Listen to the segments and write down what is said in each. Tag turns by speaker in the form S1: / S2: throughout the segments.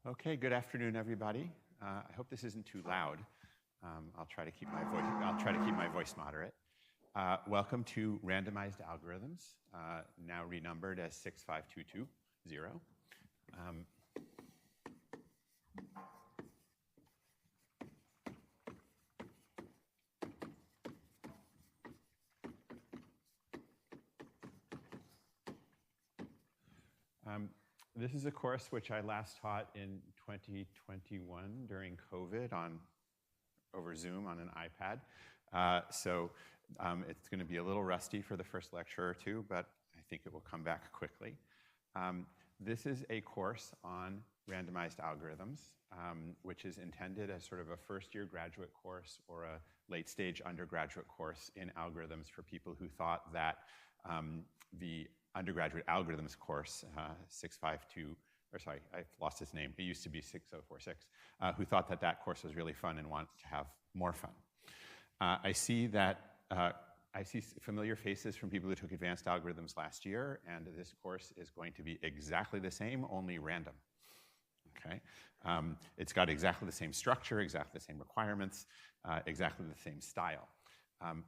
S1: Okay, good afternoon, everybody. I hope this isn't too loud. I'll try to keep my voice moderate. Welcome to Randomized Algorithms, now renumbered as 65220. This is a course which I last taught in 2021 during COVID over Zoom on an iPad. So it's going to be a little rusty for the first lecture or two, but I think it will come back quickly. This is a course on randomized algorithms, which is intended as sort of a first-year graduate course or a late-stage undergraduate course in algorithms for people who thought that the undergraduate algorithms course, 652, or sorry, I've lost its name. It used to be 6046, who thought that that course was really fun and wanted to have more fun. I see familiar faces from people who took advanced algorithms last year, and this course is going to be exactly the same, only random. Okay, it's got exactly the same structure, exactly the same requirements, exactly the same style.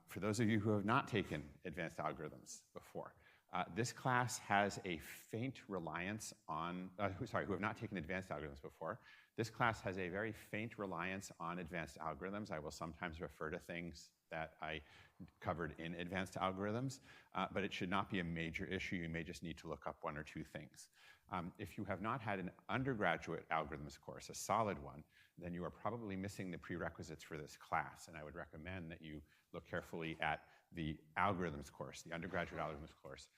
S1: For those of you who have not taken advanced algorithms before, this class has a faint reliance on, who have not taken advanced algorithms before. This class has a very faint reliance on advanced algorithms. I will sometimes refer to things that I covered in advanced algorithms, but it should not be a major issue. You may just need to look up one or two things. If you have not had an undergraduate algorithms course, a solid one, then you are probably missing the prerequisites for this class, and I would recommend that you look carefully at the algorithms course, the undergraduate algorithms course,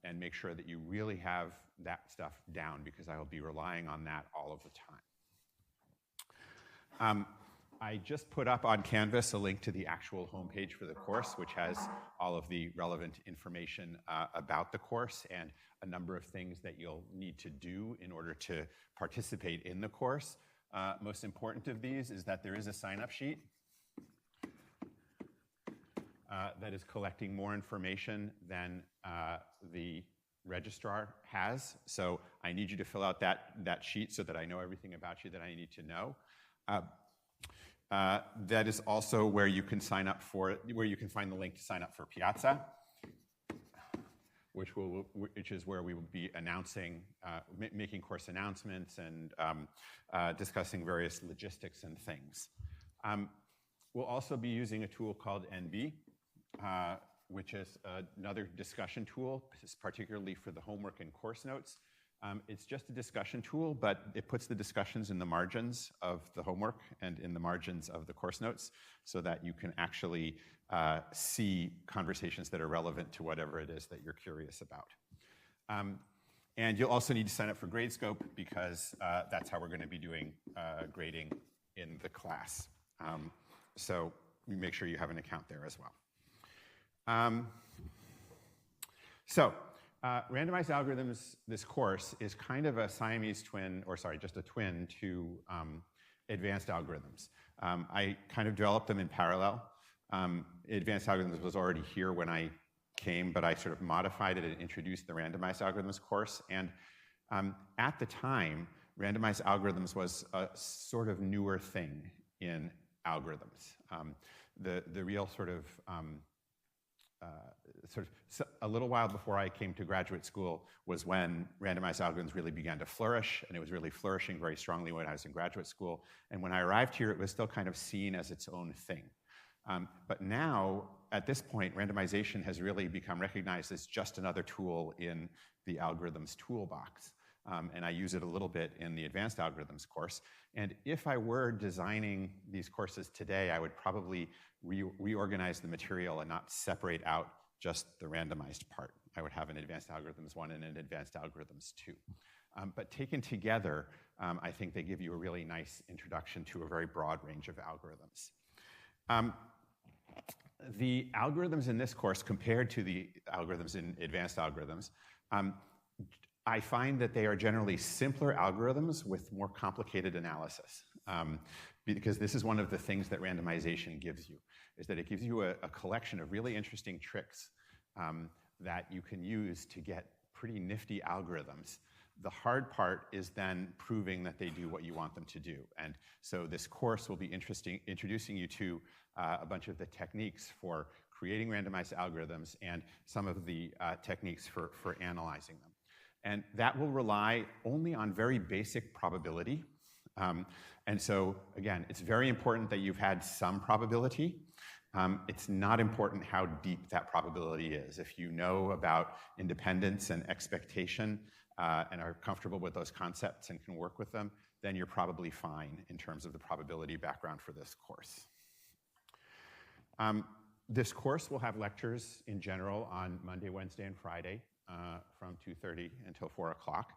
S1: and make sure that you really have that stuff down, because I will be relying on that all of the time. I just put up on Canvas a link to the actual homepage for the course, which has all of the relevant information about the course and a number of things that you'll need to do in order to participate in the course. Most important of these is that there is a sign-up sheet that is collecting more information than the registrar has. So I need you to fill out that sheet so that I know everything about you that I need to know. That is also where you can sign up where you can find the link to sign up for Piazza, which is where we will be announcing, making course announcements and discussing various logistics and things. We'll also be using a tool called NB, which is another discussion tool, particularly for the homework and course notes. It's just a discussion tool, but it puts the discussions in the margins of the homework and in the margins of the course notes so that you can actually see conversations that are relevant to whatever it is that you're curious about. And you'll also need to sign up for Gradescope, because that's how we're going to be doing grading in the class. So you make sure you have an account there as well. Randomized algorithms, this course, is kind of a Siamese twin, or sorry, just a twin to advanced algorithms. I kind of developed them in parallel. Advanced algorithms was already here when I came, but I sort of modified it and introduced the randomized algorithms course. And at the time, randomized algorithms was a sort of newer thing in algorithms. The real sort of a little while before I came to graduate school was when randomized algorithms really began to flourish, and it was really flourishing very strongly when I was in graduate school. And when I arrived here, it was still kind of seen as its own thing. But now, at this point, randomization has really become recognized as just another tool in the algorithms toolbox. And I use it a little bit in the advanced algorithms course. And if I were designing these courses today, I would probably reorganize the material and not separate out just the randomized part. I would have an advanced algorithms 1 and an advanced algorithms 2. But taken together, I think they give you a really nice introduction to a very broad range of algorithms. The algorithms in this course, compared to the algorithms in advanced algorithms, I find that they are generally simpler algorithms with more complicated analysis. Because this is one of the things that randomization gives you, is that it gives you a collection of really interesting tricks that you can use to get pretty nifty algorithms The hard part is then proving that they do what you want them to do. And so this course will be introducing you to a bunch of the techniques for creating randomized algorithms and some of the techniques for analyzing them. And that will rely only on very basic probability. And so, again, it's very important that you've had some probability. It's not important how deep that probability is. If you know about independence and expectation and are comfortable with those concepts and can work with them, then you're probably fine in terms of the probability background for this course. This course will have lectures in general on Monday, Wednesday, and Friday from 2:30 until 4 o'clock.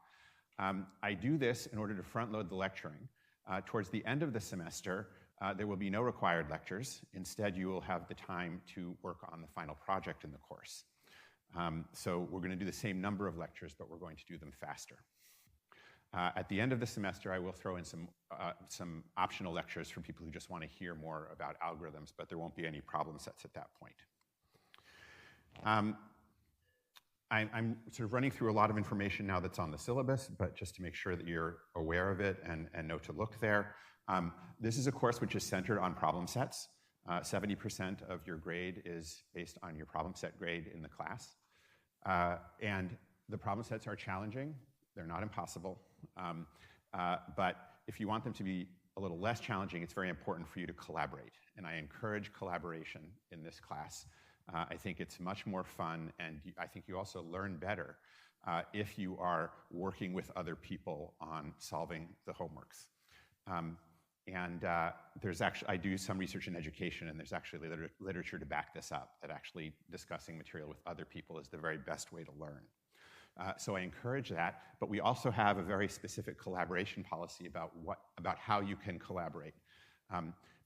S1: I do this in order to front-load the lecturing. Towards the end of the semester, there will be no required lectures. Instead, you will have the time to work on the final project in the course. So we're going to do the same number of lectures, but we're going to do them faster. At the end of the semester, I will throw in some optional lectures for people who just want to hear more about algorithms, but there won't be any problem sets at that point. I'm sort of running through a lot of information now that's on the syllabus, but just to make sure that you're aware of it and know to look there. This is a course which is centered on problem sets. 70% of your grade is based on your problem set grade in the class. And the problem sets are challenging. They're not impossible. But if you want them to be a little less challenging, it's very important for you to collaborate. And I encourage collaboration in this class. I think it's much more fun, and I think you also learn better if you are working with other people on solving the homeworks. I do some research in education, and there's actually literature to back this up, that actually discussing material with other people is the very best way to learn. So I encourage that, but we also have a very specific collaboration policy about how you can collaborate.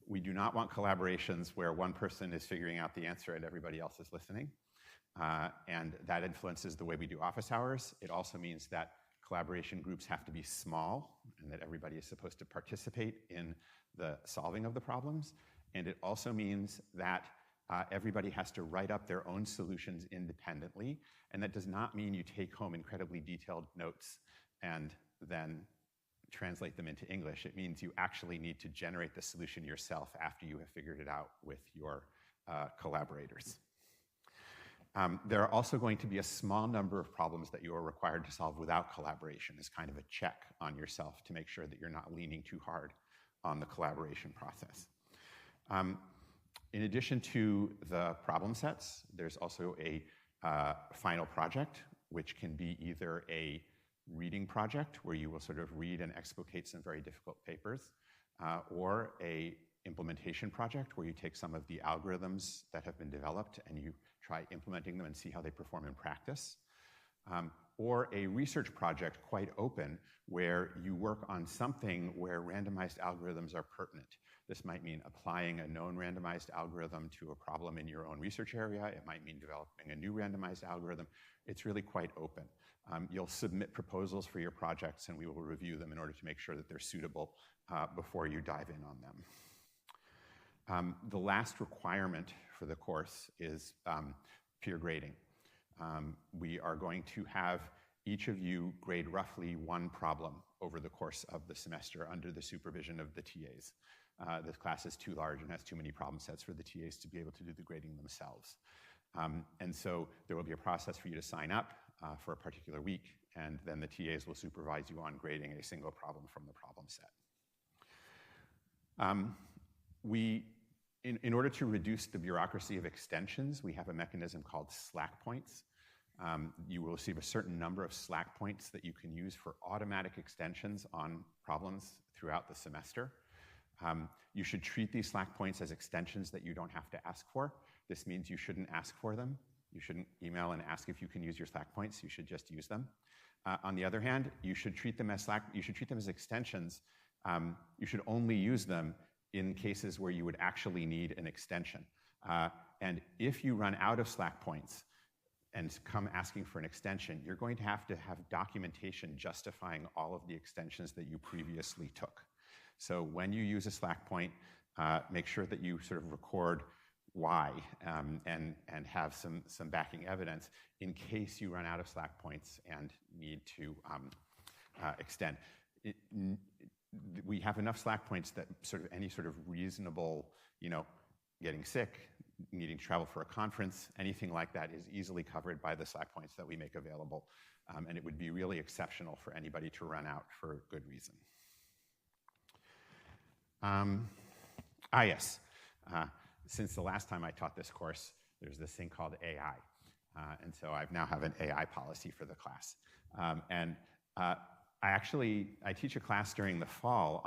S1: We do not want collaborations where one person is figuring out the answer and everybody else is listening. And that influences the way we do office hours. It also means that collaboration groups have to be small and that everybody is supposed to participate in the solving of the problems. And it also means that everybody has to write up their own solutions independently. And that does not mean you take home incredibly detailed notes and then translate them into English. It means you actually need to generate the solution yourself after you have figured it out with your collaborators. There are also going to be a small number of problems that you are required to solve without collaboration as kind of a check on yourself to make sure that you're not leaning too hard on the collaboration process. In addition to the problem sets, there's also a final project, which can be either a reading project where you will sort of read and explicate some very difficult papers, or a implementation project where you take some of the algorithms that have been developed and you try implementing them and see how they perform in practice, or a research project, quite open, where you work on something where randomized algorithms are pertinent. This might mean applying a known randomized algorithm to a problem in your own research area. It might mean developing a new randomized algorithm. It's really quite open. You'll submit proposals for your projects, and we will review them in order to make sure that they're suitable before you dive in on them. The last requirement for the course is peer grading. We are going to have each of you grade roughly one problem over the course of the semester under the supervision of the TAs. This class is too large and has too many problem sets for the TAs to be able to do the grading themselves. And so there will be a process for you to sign up for a particular week, and then the TAs will supervise you on grading a single problem from the problem set. In order to reduce the bureaucracy of extensions, we have a mechanism called slack points. You will receive a certain number of slack points that you can use for automatic extensions on problems throughout the semester. You should treat these slack points as extensions that you don't have to ask for. This means you shouldn't ask for them. You shouldn't email and ask if you can use your slack points. You should just use them. On the other hand, you should treat them as extensions. You should only use them in cases where you would actually need an extension. And if you run out of slack points and come asking for an extension, you're going to have documentation justifying all of the extensions that you previously took. So when you use a slack point, make sure that you sort of record why and have some backing evidence in case you run out of slack points and need to extend. We have enough slack points that sort of any sort of reasonable, getting sick, needing to travel for a conference, anything like that is easily covered by the slack points that we make available. And it would be really exceptional for anybody to run out for good reason. Yes. Since the last time I taught this course, there's this thing called AI. And so I now have an AI policy for the class. I teach a class during the fall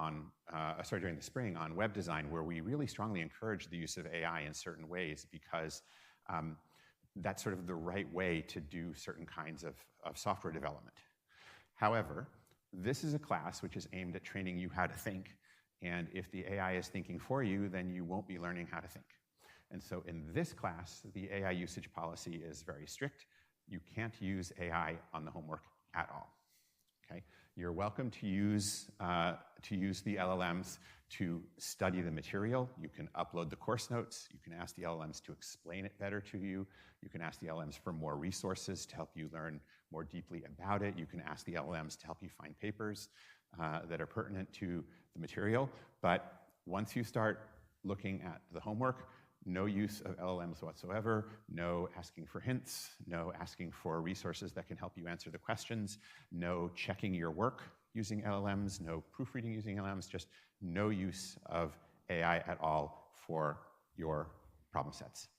S1: during the spring on web design, where we really strongly encourage the use of AI in certain ways, because that's sort of the right way to do certain kinds of software development. However, this is a class which is aimed at training you how to think. And if the AI is thinking for you, then you won't be learning how to think. And so in this class, the AI usage policy is very strict. You can't use AI on the homework at all. Okay? You're welcome to use the LLMs to study the material. You can upload the course notes. You can ask the LLMs to explain it better to you. You can ask the LLMs for more resources to help you learn more deeply about it. You can ask the LLMs to help you find papers that are pertinent to the material. But once you start looking at the homework, no use of LLMs whatsoever, no asking for hints, no asking for resources that can help you answer the questions, no checking your work using LLMs, no proofreading using LLMs, just no use of AI at all for your problem sets,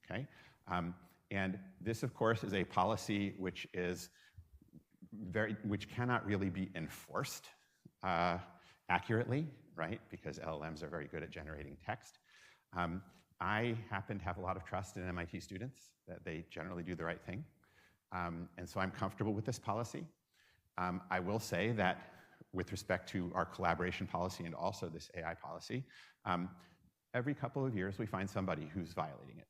S1: okay? And this, of course, is a policy which cannot really be enforced accurately, right? Because LLMs are very good at generating text. I happen to have a lot of trust in MIT students that they generally do the right thing. And so I'm comfortable with this policy. I will say that with respect to our collaboration policy and also this AI policy, every couple of years we find somebody who's violating it.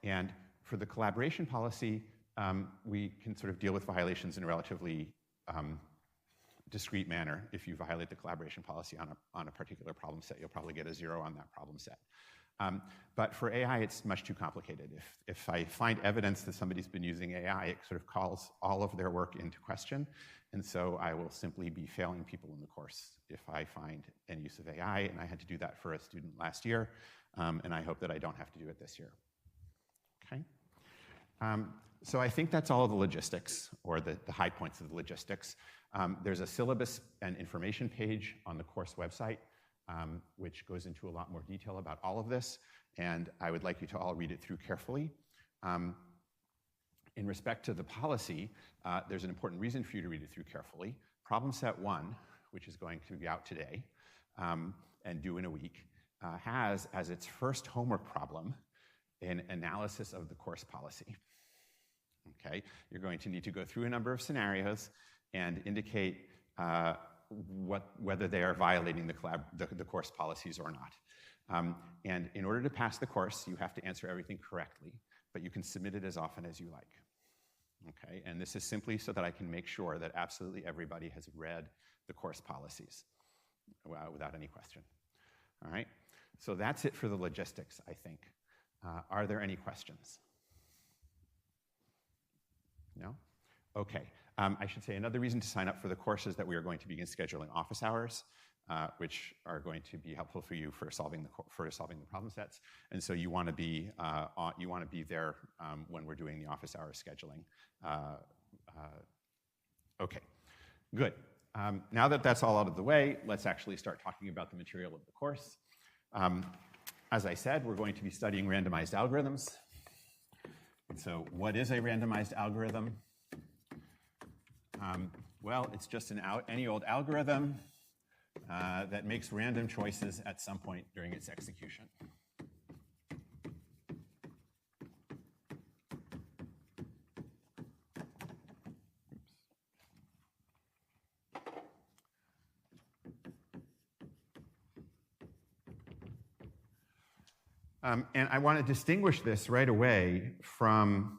S1: And for the collaboration policy, we can sort of deal with violations in a relatively discrete manner. If you violate the collaboration policy on a particular problem set, you'll probably get a 0 on that problem set. But for AI, it's much too complicated. If I find evidence that somebody's been using AI, it sort of calls all of their work into question. And so I will simply be failing people in the course if I find any use of AI. And I had to do that for a student last year. And I hope that I don't have to do it this year. Okay? So I think that's all of the logistics, or the high points of the logistics. There's a syllabus and information page on the course website, which goes into a lot more detail about all of this, and I would like you to all read it through carefully. In respect to the policy, there's an important reason for you to read it through carefully. Problem set 1, which is going to be out today and due in a week, has as its first homework problem an analysis of the course policy. Okay? You're going to need to go through a number of scenarios and indicate whether they are violating the course policies or not. And in order to pass the course, you have to answer everything correctly, but you can submit it as often as you like. Okay? And this is simply so that I can make sure that absolutely everybody has read the course policies without any question. All right? So that's it for the logistics, I think. Are there any questions? No? Okay. I should say another reason to sign up for the course is that we are going to begin scheduling office hours, which are going to be helpful for you for solving the problem sets. And so you want to be there when we're doing the office hour scheduling. Okay, good. Now that that's all out of the way, let's actually start talking about the material of the course. As I said, we're going to be studying randomized algorithms. And so what is a randomized algorithm? Well, it's just any old algorithm that makes random choices at some point during its execution. And I want to distinguish this right away from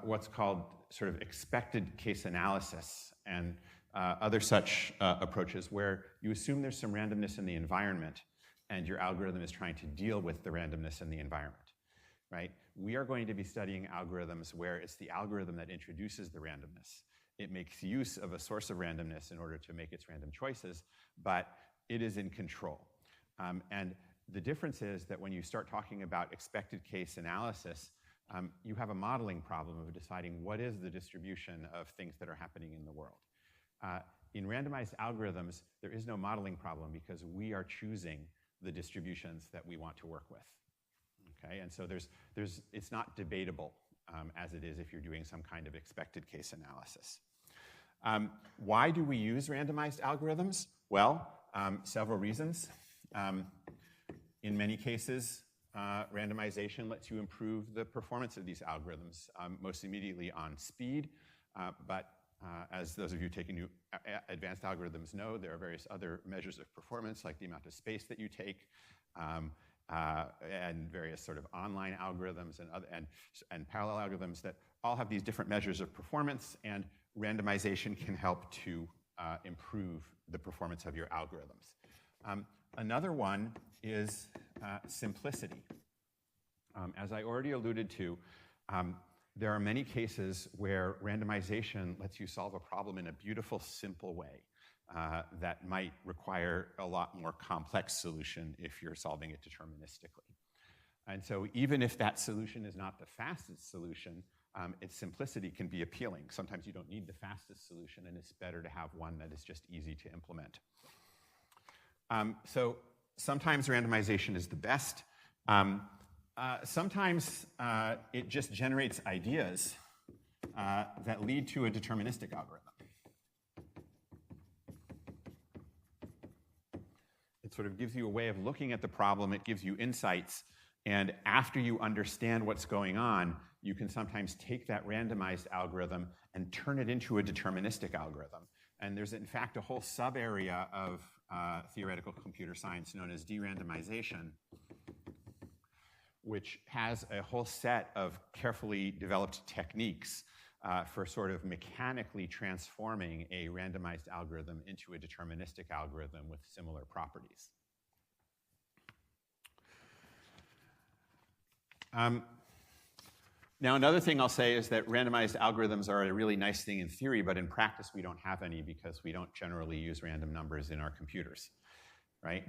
S1: what's called sort of expected case analysis and other such approaches where you assume there's some randomness in the environment and your algorithm is trying to deal with the randomness in the environment, right? We are going to be studying algorithms where it's the algorithm that introduces the randomness, It makes use of a source of randomness in order to make its random choices, but it is in control. And the difference is that when you start talking about expected case analysis, you have a modeling problem of deciding what is the distribution of things that are happening in the world. In randomized algorithms, there is no modeling problem because we are choosing the distributions that we want to work with. Okay, and so it's not debatable as it is if you're doing some kind of expected case analysis. Why do we use randomized algorithms? Well, several reasons. In many cases, randomization lets you improve the performance of these algorithms, most immediately on speed, but as those of you taking advanced algorithms know, there are various other measures of performance, like the amount of space that you take, and various sort of online algorithms and parallel algorithms that all have these different measures of performance, and randomization can help to improve the performance of your algorithms. Another one is simplicity. As I already alluded to, there are many cases where randomization lets you solve a problem in a beautiful, simple way that might require a lot more complex solution if you're solving it deterministically. And so even if that solution is not the fastest solution, its simplicity can be appealing. Sometimes you don't need the fastest solution, and it's better to have one that is just easy to implement. So sometimes randomization is the best. Sometimes it just generates ideas that lead to a deterministic algorithm. It sort of gives you a way of looking at the problem. It gives you insights. And after you understand what's going on, you can sometimes take that randomized algorithm and turn it into a deterministic algorithm. And there's, in fact, a whole sub-area of theoretical computer science known as de-randomization, which has a whole set of carefully developed techniques for sort of mechanically transforming a randomized algorithm into a deterministic algorithm with similar properties. Now, another thing I'll say is that randomized algorithms are a really nice thing in theory, but in practice we don't have any because we don't generally use random numbers in our computers, right?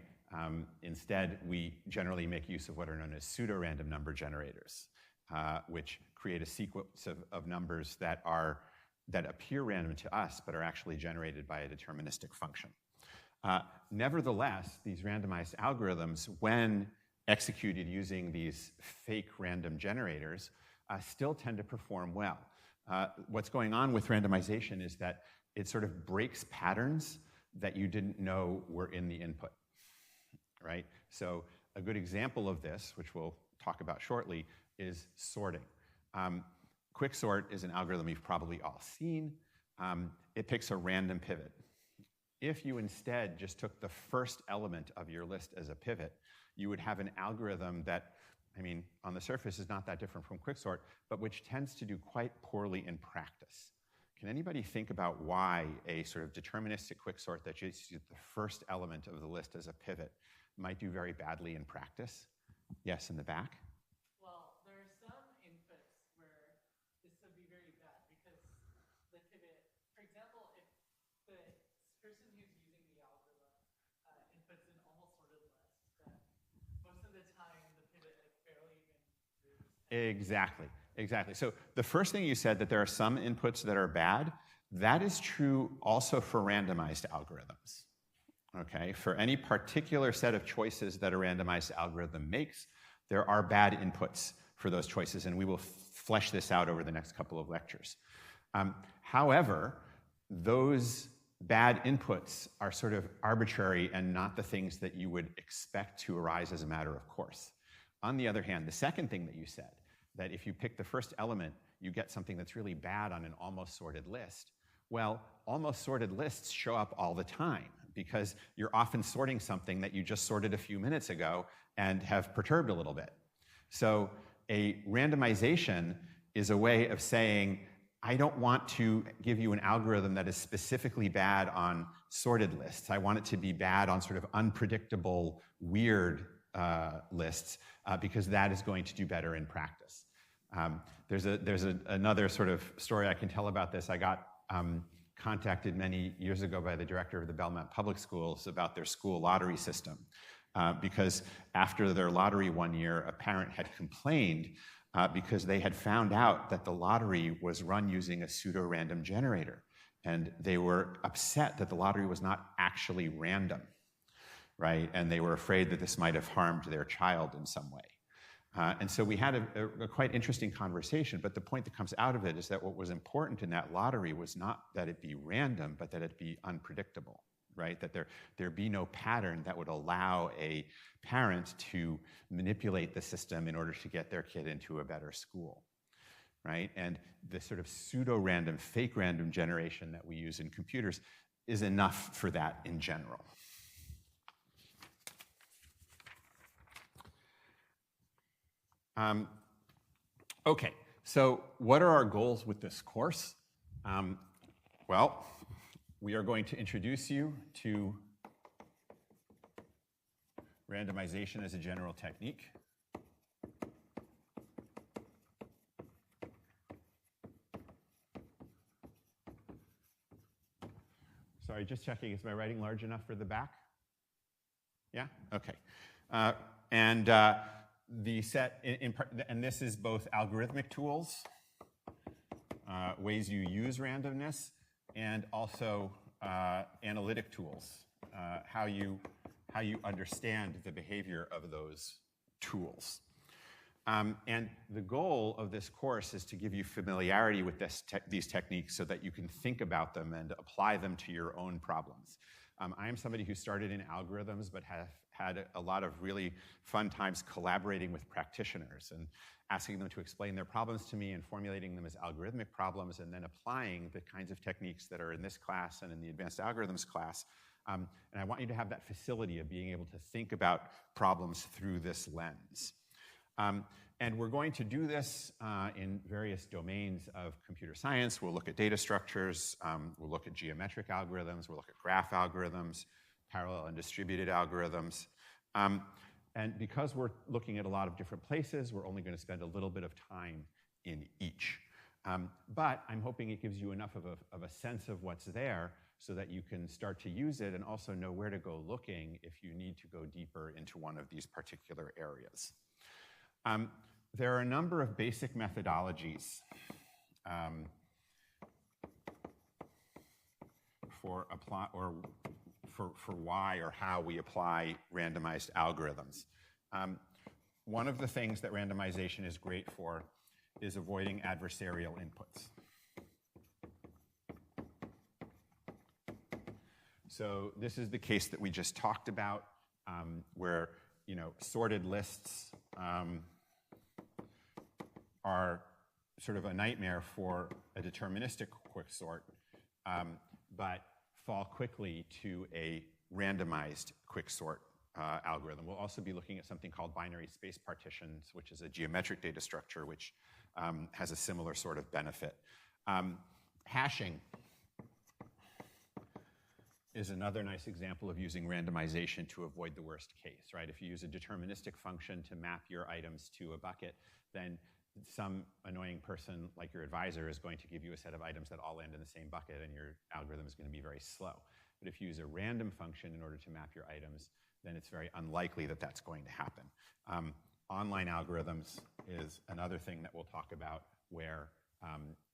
S1: Instead, we generally make use of what are known as pseudo-random number generators, which create a sequence of numbers that appear random to us, but are actually generated by a deterministic function. Nevertheless, these randomized algorithms, when executed using these fake random generators, still tend to perform well. What's going on with randomization is that it sort of breaks patterns that you didn't know were in the input, right? So a good example of this, which we'll talk about shortly, is sorting. Quicksort is an algorithm you've probably all seen. It picks a random pivot. If you instead just took the first element of your list as a pivot, you would have an algorithm that, I mean, on the surface is not that different from Quicksort, but which tends to do quite poorly in practice. Can anybody think about why a sort of deterministic Quicksort that just uses the first element of the list as a pivot might do very badly in practice? Yes, in the back?
S2: Well, there are some inputs where this would be very bad because the pivot, for example, if the person who's using the algorithm inputs an almost sorted list, then most of the time the pivot barely even moves.
S1: Exactly. So the first thing you said, that there are some inputs that are bad, that is true also for randomized algorithms. Okay, for any particular set of choices that a randomized algorithm makes, there are bad inputs for those choices, and we will flesh this out over the next couple of lectures. However, those bad inputs are sort of arbitrary and not the things that you would expect to arise as a matter of course. On the other hand, the second thing that you said, that if you pick the first element, you get something that's really bad on an almost sorted list. Well, almost sorted lists show up all the time because you're often sorting something that you just sorted a few minutes ago and have perturbed a little bit. So a randomization is a way of saying, I don't want to give you an algorithm that is specifically bad on sorted lists. I want it to be bad on sort of unpredictable, weird lists because that is going to do better in practice. There's another sort of story I can tell about this. I got contacted many years ago by the director of the Belmont Public Schools about their school lottery system. Because after their lottery one year, a parent had complained because they had found out that the lottery was run using a pseudo-random generator. And they were upset that the lottery was not actually random, right? And they were afraid that this might have harmed their child in some way. And so we had a quite interesting conversation, but the point that comes out of it is that what was important in that lottery was not that it be random, but that it be unpredictable, right? That there be no pattern that would allow a parent to manipulate the system in order to get their kid into a better school, right? And the sort of pseudo-random, fake random generation that we use in computers is enough for that in general. Okay, so what are our goals with this course? Well, we are going to introduce you to randomization as a general technique. Sorry, just checking, is my writing large enough for the back? Yeah? Okay. The set, and this is both algorithmic tools, ways you use randomness, and also analytic tools, how you understand the behavior of those tools. And the goal of this course is to give you familiarity with these techniques so that you can think about them and apply them to your own problems. I am somebody who started in algorithms but have had a lot of really fun times collaborating with practitioners and asking them to explain their problems to me and formulating them as algorithmic problems and then applying the kinds of techniques that are in this class and in the advanced algorithms class. And I want you to have that facility of being able to think about problems through this lens. And we're going to do this in various domains of computer science. We'll look at data structures, we'll look at geometric algorithms, we'll look at graph algorithms, parallel and distributed algorithms. And because we're looking at a lot of different places, we're only going to spend a little bit of time in each. But I'm hoping it gives you enough of a sense of what's there so that you can start to use it and also know where to go looking if you need to go deeper into one of these particular areas. There are a number of basic methodologies for why or how we apply randomized algorithms. One of the things that randomization is great for is avoiding adversarial inputs. So this is the case that we just talked about, where sorted lists are sort of a nightmare for a deterministic quicksort, but fall quickly to a randomized quicksort algorithm. We'll also be looking at something called binary space partitions, which is a geometric data structure which has a similar sort of benefit. Hashing is another nice example of using randomization to avoid the worst case, right? If you use a deterministic function to map your items to a bucket, then some annoying person like your advisor is going to give you a set of items that all land in the same bucket, and your algorithm is going to be very slow. But if you use a random function in order to map your items, then it's very unlikely that that's going to happen. Online algorithms is another thing that we'll talk about, where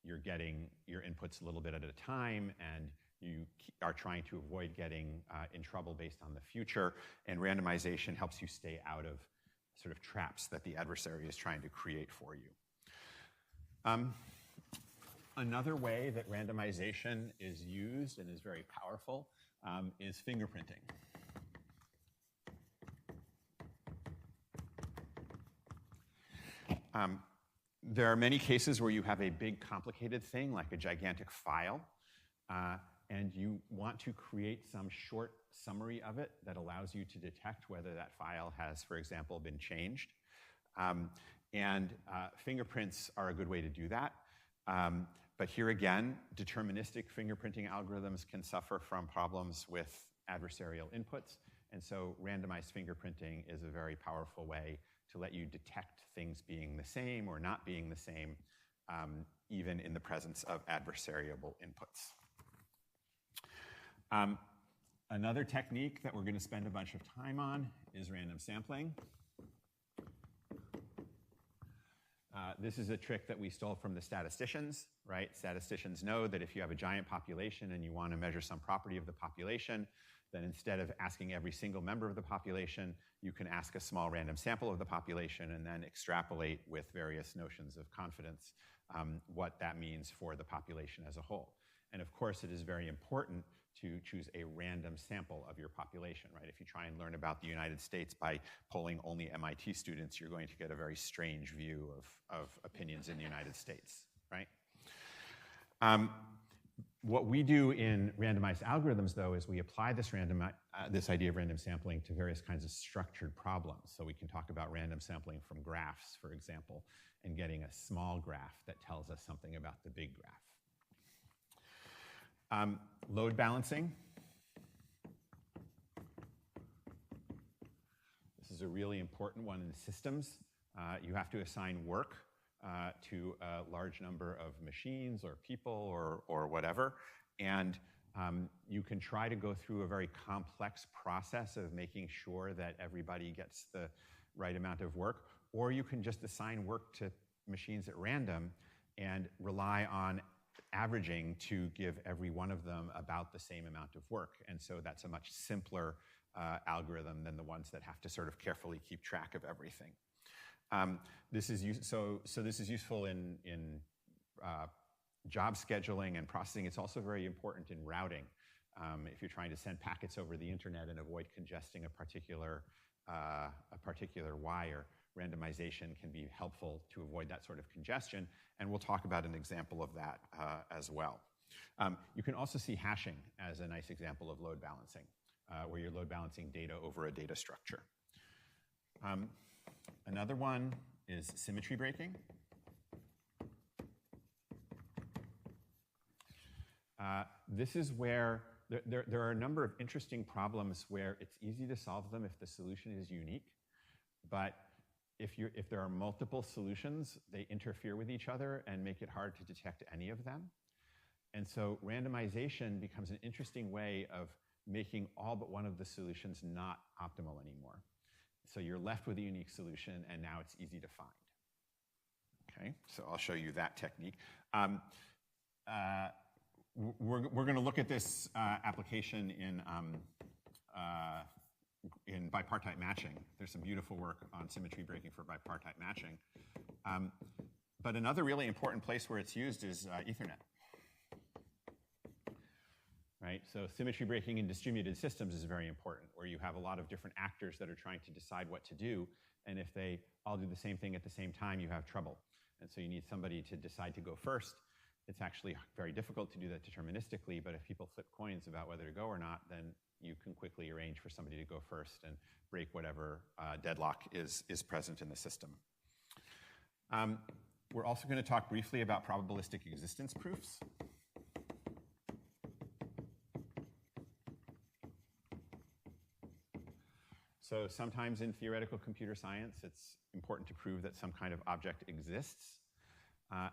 S1: you're getting your inputs a little bit at a time, and you are trying to avoid getting in trouble based on the future, and randomization helps you stay out of sort of traps that the adversary is trying to create for you. Another way that randomization is used and is very powerful is fingerprinting. There are many cases where you have a big complicated thing like a gigantic file, and you want to create some short summary of it that allows you to detect whether that file has, for example, been changed. Fingerprints are a good way to do that. But here again, deterministic fingerprinting algorithms can suffer from problems with adversarial inputs. And so randomized fingerprinting is a very powerful way to let you detect things being the same or not being the same even in the presence of adversariable inputs. Another technique that we're going to spend a bunch of time on is random sampling. This is a trick that we stole from the statisticians, right? Statisticians know that if you have a giant population and you want to measure some property of the population, then instead of asking every single member of the population, you can ask a small random sample of the population and then extrapolate with various notions of confidence what that means for the population as a whole. And of course, it is very important to choose a random sample of your population, right? If you try and learn about the United States by polling only MIT students, you're going to get a very strange view of opinions in the United States, right? What we do in randomized algorithms, though, is we apply this idea of random sampling to various kinds of structured problems. So we can talk about random sampling from graphs, for example, and getting a small graph that tells us something about the big graph. Load balancing. This is a really important one in systems. You have to assign work to a large number of machines or people or whatever. And you can try to go through a very complex process of making sure that everybody gets the right amount of work. Or you can just assign work to machines at random and rely on averaging to give every one of them about the same amount of work. And so that's a much simpler algorithm than the ones that have to sort of carefully keep track of everything. This is useful in job scheduling and processing. It's also very important in routing. If you're trying to send packets over the internet and avoid congesting a particular wire, randomization can be helpful to avoid that sort of congestion, and we'll talk about an example of that as well. You can also see hashing as a nice example of load balancing, where you're load balancing data over a data structure. Another one is symmetry breaking. This is where there are a number of interesting problems where it's easy to solve them if the solution is unique, but if there are multiple solutions, they interfere with each other and make it hard to detect any of them. And so randomization becomes an interesting way of making all but one of the solutions not optimal anymore. So you're left with a unique solution, and now it's easy to find. Okay, so I'll show you that technique. We're going to look at this application in bipartite matching. There's some beautiful work on symmetry breaking for bipartite matching. But another really important place where it's used is Ethernet. Right? So symmetry breaking in distributed systems is very important, where you have a lot of different actors that are trying to decide what to do, and if they all do the same thing at the same time, you have trouble. And so you need somebody to decide to go first. It's actually very difficult to do that deterministically, but if people flip coins about whether to go or not, then you can quickly arrange for somebody to go first and break whatever deadlock is present in the system. We're also going to talk briefly about probabilistic existence proofs. So sometimes in theoretical computer science, it's important to prove that some kind of object exists.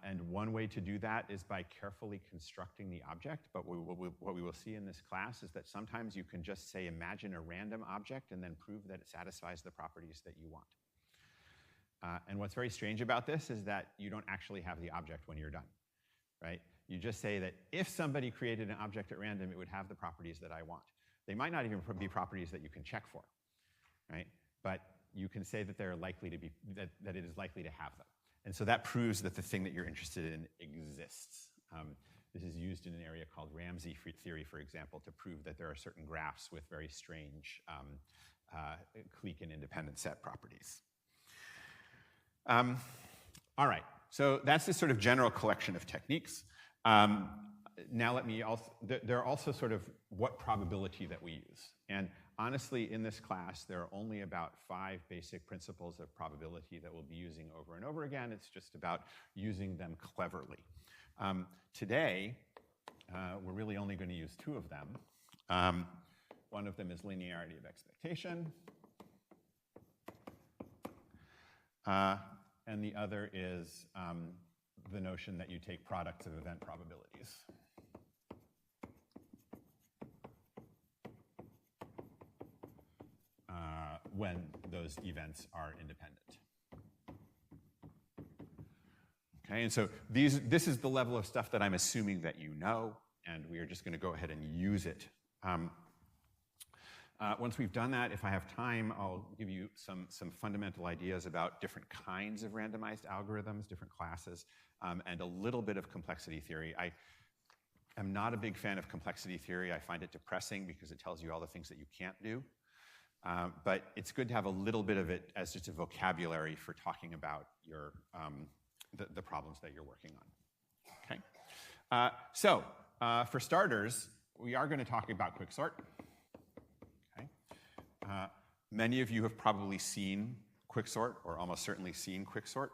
S1: And one way to do that is by carefully constructing the object. But what we will see in this class is that sometimes you can just say, imagine a random object and then prove that it satisfies the properties that you want. And what's very strange about this is that you don't actually have the object when you're done, right? You just say that if somebody created an object at random, it would have the properties that I want. They might not even be properties that you can check for, right? But you can say that they're likely to be, that it is likely to have them. And so that proves that the thing that you're interested in exists. This is used in an area called Ramsey theory, for example, to prove that there are certain graphs with very strange clique and independent set properties. All right, so that's this sort of general collection of techniques. Now let me also, there are also sort of what probability that we use. And honestly, in this class, there are only about 5 basic principles of probability that we'll be using over and over again. It's just about using them cleverly. Today, we're really only going to use 2 of them. One of them is linearity of expectation. And the other is the notion that you take products of event probabilities. When those events are independent. Okay, and so this is the level of stuff that I'm assuming that you know, and we are just going to go ahead and use it. Once we've done that, if I have time, I'll give you some fundamental ideas about different kinds of randomized algorithms, different classes, and a little bit of complexity theory. I am not a big fan of complexity theory. I find it depressing because it tells you all the things that you can't do. But it's good to have a little bit of it as just a vocabulary for talking about your, the problems that you're working on. Okay? So for starters, we are going to talk about Quicksort. Okay? Many of you have probably seen Quicksort, or almost certainly seen Quicksort.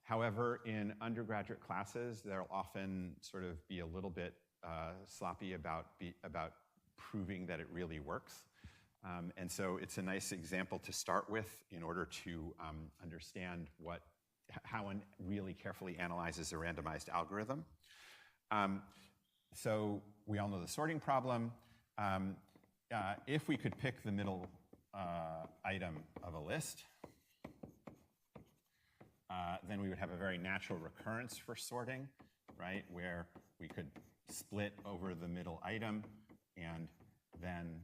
S1: However, in undergraduate classes, they'll often sort of be a little bit sloppy about proving that it really works. And so it's a nice example to start with in order to understand how one really carefully analyzes a randomized algorithm. So we all know the sorting problem. If we could pick the middle item of a list, then we would have a very natural recurrence for sorting, right? Where we could split over the middle item and then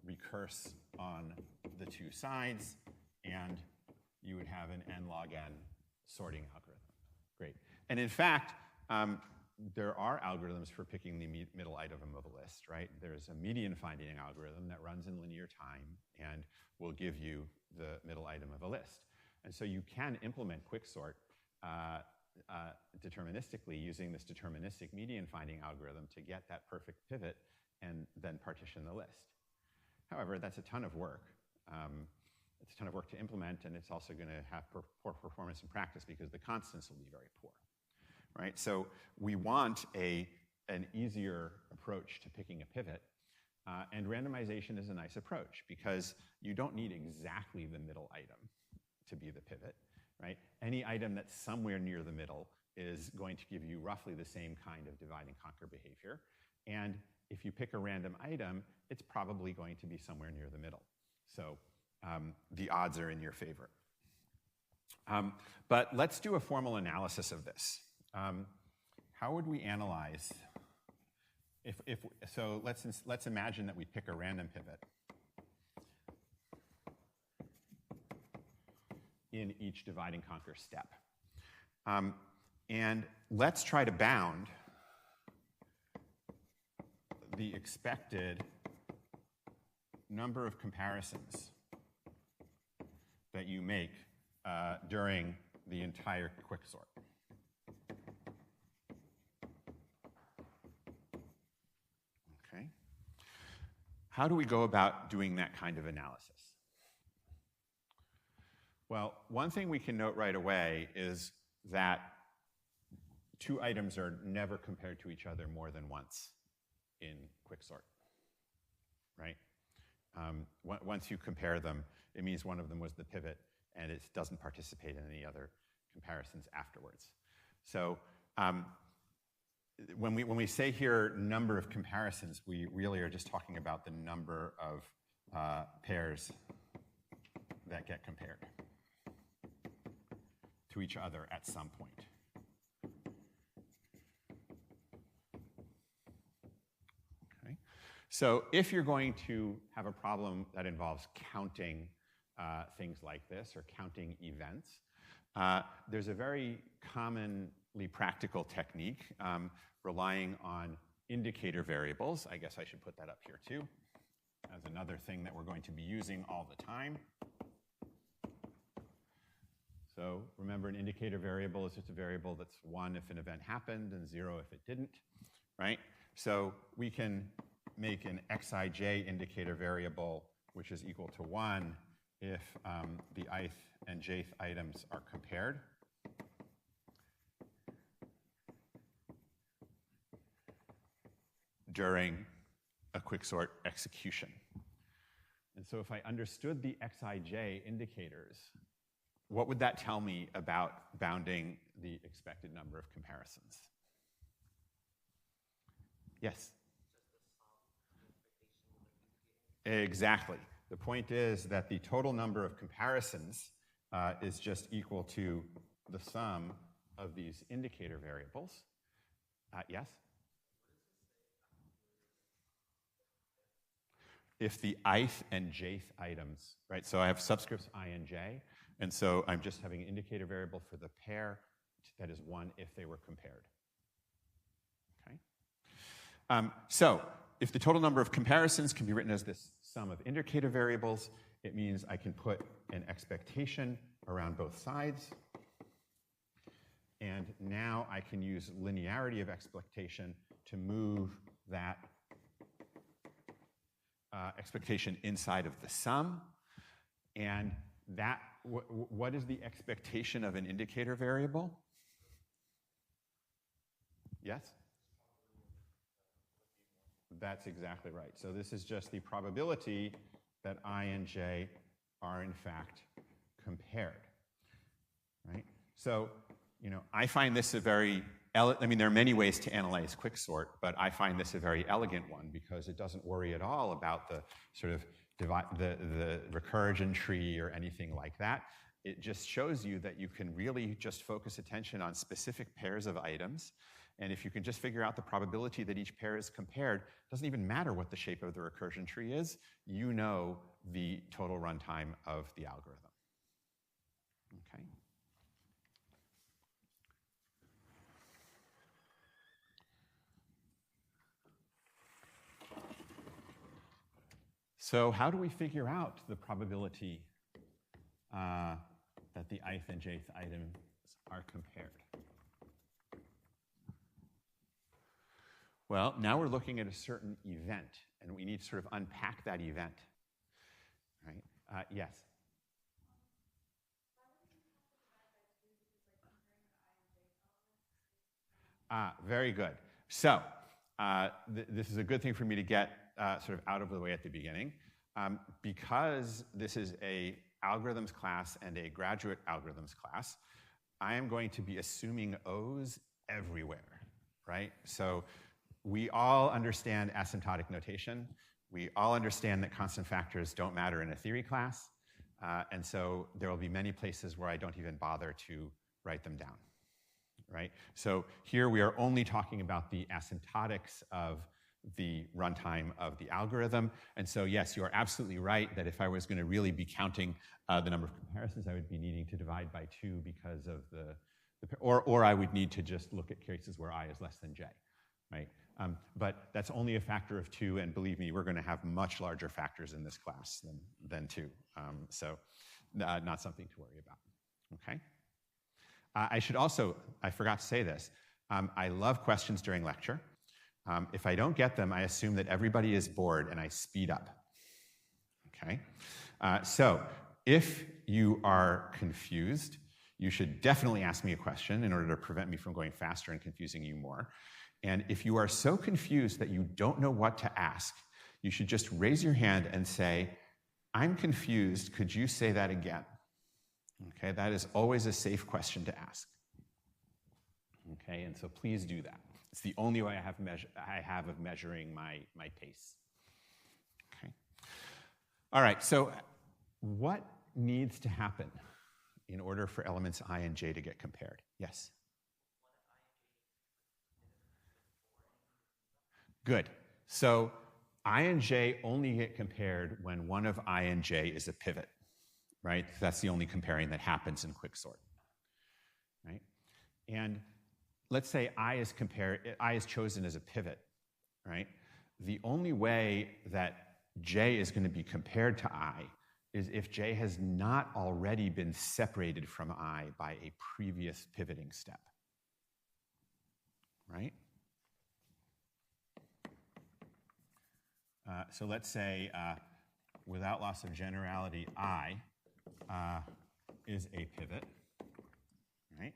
S1: recurse on the two sides, and you would have an n log n sorting algorithm. Great. And in fact, there are algorithms for picking the middle item of a list, right? There's a median finding algorithm that runs in linear time and will give you the middle item of a list. And so you can implement Quicksort deterministically using this deterministic median finding algorithm to get that perfect pivot and then partition the list. However, that's a ton of work. It's a ton of work to implement, and it's also going to have poor performance in practice because the constants will be very poor, right? So we want an easier approach to picking a pivot, and randomization is a nice approach because you don't need exactly the middle item to be the pivot, right? Any item that's somewhere near the middle is going to give you roughly the same kind of divide and conquer behavior, and if you pick a random item, it's probably going to be somewhere near the middle. So the odds are in your favor. But let's do a formal analysis of this. How would we analyze? So let's imagine that we pick a random pivot in each divide and conquer step. And let's try to bound the expected number of comparisons that you make during the entire Quicksort. Okay. How do we go about doing that kind of analysis? Well, one thing we can note right away is that two items are never compared to each other more than once in Quicksort, right? Once you compare them, it means one of them was the pivot, and it doesn't participate in any other comparisons afterwards. So when we say here number of comparisons, we really are just talking about the number of pairs that get compared to each other at some point. So if you're going to have a problem that involves counting things like this, or counting events, there's a very commonly practical technique relying on indicator variables. I guess I should put that up here too, as another thing that we're going to be using all the time. So remember, an indicator variable is just a variable that's 1 if an event happened and 0 if it didn't, right? So we can make an xij indicator variable, which is equal to 1 if the ith and jth items are compared. During a Quicksort execution. And so if I understood the xij indicators, what would that tell me about bounding the expected number of comparisons. Yes? Exactly. The point is that the total number of comparisons is just equal to the sum of these indicator variables. Yes? If the ith and jth items, right? So I have subscripts I and j, and so I'm just having an indicator variable for the pair that is 1 if they were compared. Okay? So if the total number of comparisons can be written as this sum of indicator variables, it means I can put an expectation around both sides. And now I can use linearity of expectation to move that expectation inside of the sum. And that, what is the expectation of an indicator variable? Yes? That's exactly right. So this is just the probability that I and j are in fact compared, right? So, you know, I find this a very, I mean, there are many ways to analyze Quicksort, but I find this a very elegant one because it doesn't worry at all about the sort of the recursion tree or anything like that. It just shows you that you can really just focus attention on specific pairs of items. And if you can just figure out the probability that each pair is compared, it doesn't even matter what the shape of the recursion tree is, you know the total runtime of the algorithm. Okay. So how do we figure out the probability that the ith and jth items are compared? Well, now we're looking at a certain event, and we need to sort of unpack that event, right? Yes? Very good. So this is a good thing for me to get sort of out of the way at the beginning. Because this is a algorithms class and a graduate algorithms class, I am going to be assuming O's everywhere, right? So we all understand asymptotic notation. We all understand that constant factors don't matter in a theory class. And so there will be many places where I don't even bother to write them down, right? So here we are only talking about the asymptotics of the runtime of the algorithm. And so yes, you are absolutely right that if I was going to really be counting the number of comparisons, I would be needing to divide by 2 because of or I would need to just look at cases where I is less than j, right? But that's only a factor of 2, and believe me, we're going to have much larger factors in this class than 2. So not something to worry about, okay? I should also, I forgot to say this, I love questions during lecture. If I don't get them, I assume that everybody is bored and I speed up, okay? So if you are confused, you should definitely ask me a question in order to prevent me from going faster and confusing you more. And if you are so confused that you don't know what to ask, you should just raise your hand and say, I'm confused, could you say that again? Okay, that is always a safe question to ask. Okay, and so please do that. It's the only way I have of measuring my pace. Okay. All right, so what needs to happen in order for elements I and j to get compared? Yes? Good. So I and j only get compared when one of I and j is a pivot, right? That's the only comparing that happens in Quicksort, right? And let's say I is chosen as a pivot, right? The only way that j is going to be compared to I is if j has not already been separated from I by a previous pivoting step, right? So let's say, without loss of generality, I is a pivot, right?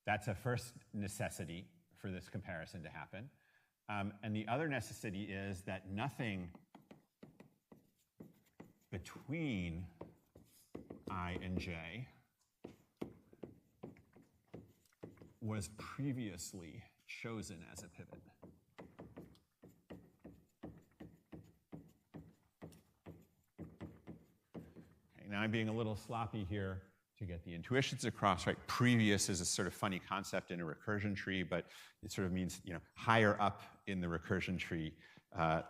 S1: That's a first necessity for this comparison to happen. And the other necessity is that nothing between I and j was previously chosen as a pivot. Okay, now I'm being a little sloppy here to get the intuitions across, right? Previous is a sort of funny concept in a recursion tree, but it sort of means, higher up in the recursion tree,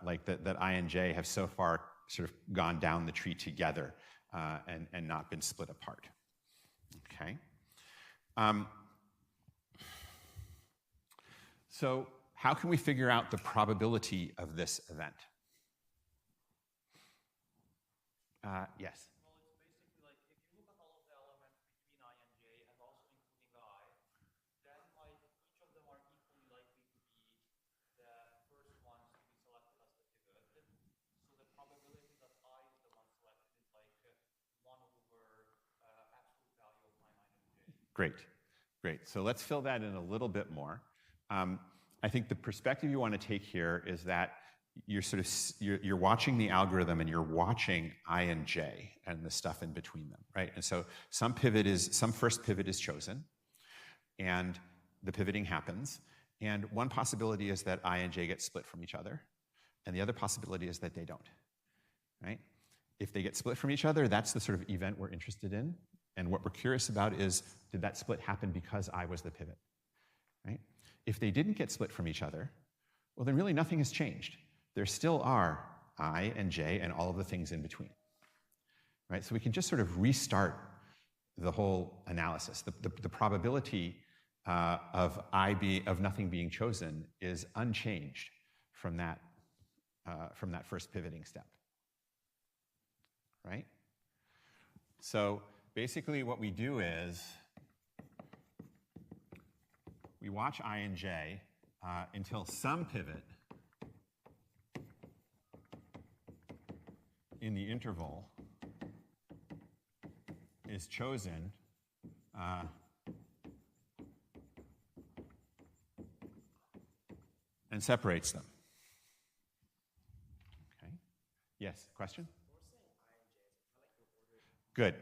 S1: like that I and J have so far sort of gone down the tree together and not been split apart. Okay. So how can we figure out the probability of this event? Yes.
S3: Well, it's basically like if you look at all of the elements between I and J and also including I, then like each of them are equally likely to be the first ones to be selected as the pivot. So the probability that I is the one selected is like 1 over absolute value of my minus J.
S1: Great, great. So let's fill that in a little bit more. I think the perspective you want to take here is that you're watching the algorithm and you're watching I and J and the stuff in between them, right? And so some first pivot is chosen, and the pivoting happens. And one possibility is that I and J get split from each other, and the other possibility is that they don't, right? If they get split from each other, that's the sort of event we're interested in. And what we're curious about is, did that split happen because I was the pivot, right? If they didn't get split from each other, well, then really nothing has changed. There still are I and J and all of the things in between, right? So we can just sort of restart the whole analysis. The probability of nothing being chosen is unchanged from that first pivoting step, right? So basically what we do is we watch I and J until some pivot in the interval is chosen and separates them. Okay. Yes, question? Good.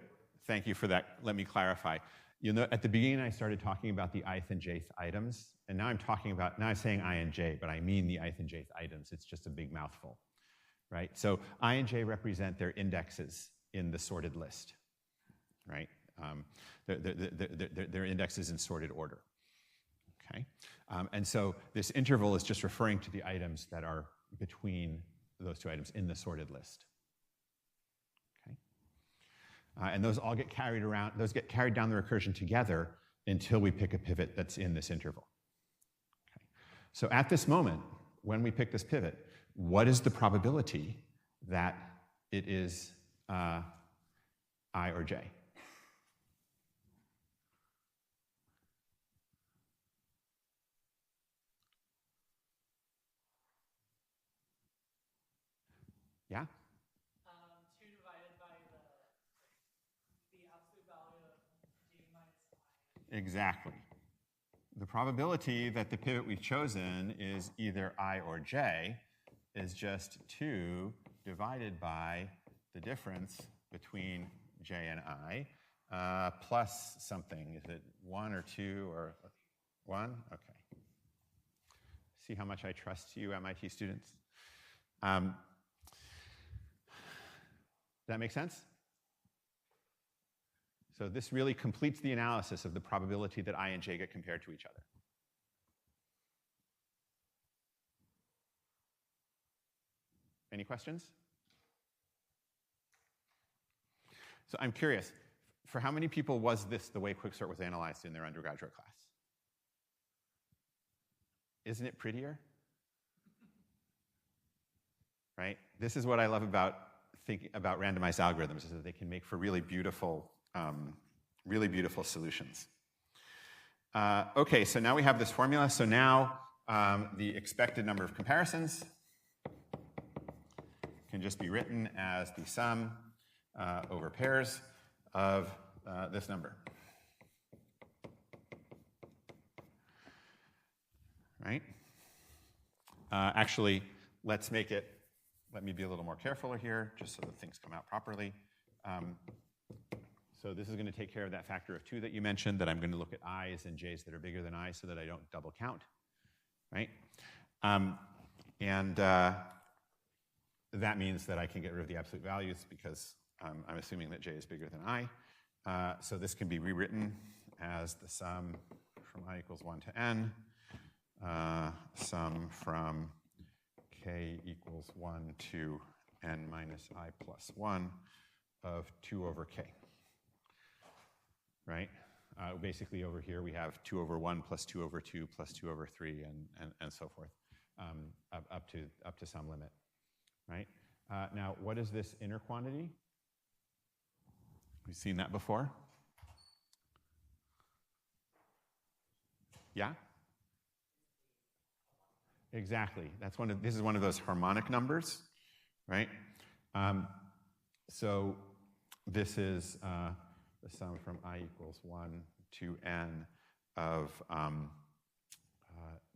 S1: Thank you for that. Let me clarify. At the beginning, I started talking about the ith and jth items, and now I'm saying I and J, but I mean the ith and jth items. It's just a big mouthful, right? So I and J represent their indexes in the sorted list, right? Their indexes in sorted order, okay? And so this interval is just referring to the items that are between those two items in the sorted list. And those all get carried around, those get carried down the recursion together until we pick a pivot that's in this interval. Okay. So at this moment, when we pick this pivot, what is the probability that it is I or J? Yeah?
S2: 2 divided by the absolute value of J minus I.
S1: Exactly. The probability that the pivot we've chosen is either I or J is just 2 divided by the difference between J and I plus something. Is it 1 or 2 or 1? Okay. See how much I trust you, MIT students? Does that make sense? So this really completes the analysis of the probability that I and J get compared to each other. Any questions? So I'm curious, for how many people was this the way Quicksort was analyzed in their undergraduate class? Isn't it prettier? Right? This is what I love about thinking about randomized algorithms, is that they can make for really beautiful solutions. Okay, so now we have this formula. So now the expected number of comparisons can just be written as the sum over pairs of this number. Right? Actually, let me be a little more careful here, just so that things come out properly. So this is going to take care of that factor of 2 that you mentioned, that I'm going to look at i's and j's that are bigger than I so that I don't double count, right? That means that I can get rid of the absolute values because I'm assuming that j is bigger than I. So this can be rewritten as the sum from I equals 1 to n, sum from k equals 1 to n minus I plus 1 of 2 over k, right? Basically over here we have 2 over 1 plus 2 over 2 plus 2 over 3 and so forth, up to some limit, right? Now, what is this inner quantity? We've seen that before. Yeah? Exactly. This is one of those harmonic numbers, right? So this is the sum from I equals 1 to n of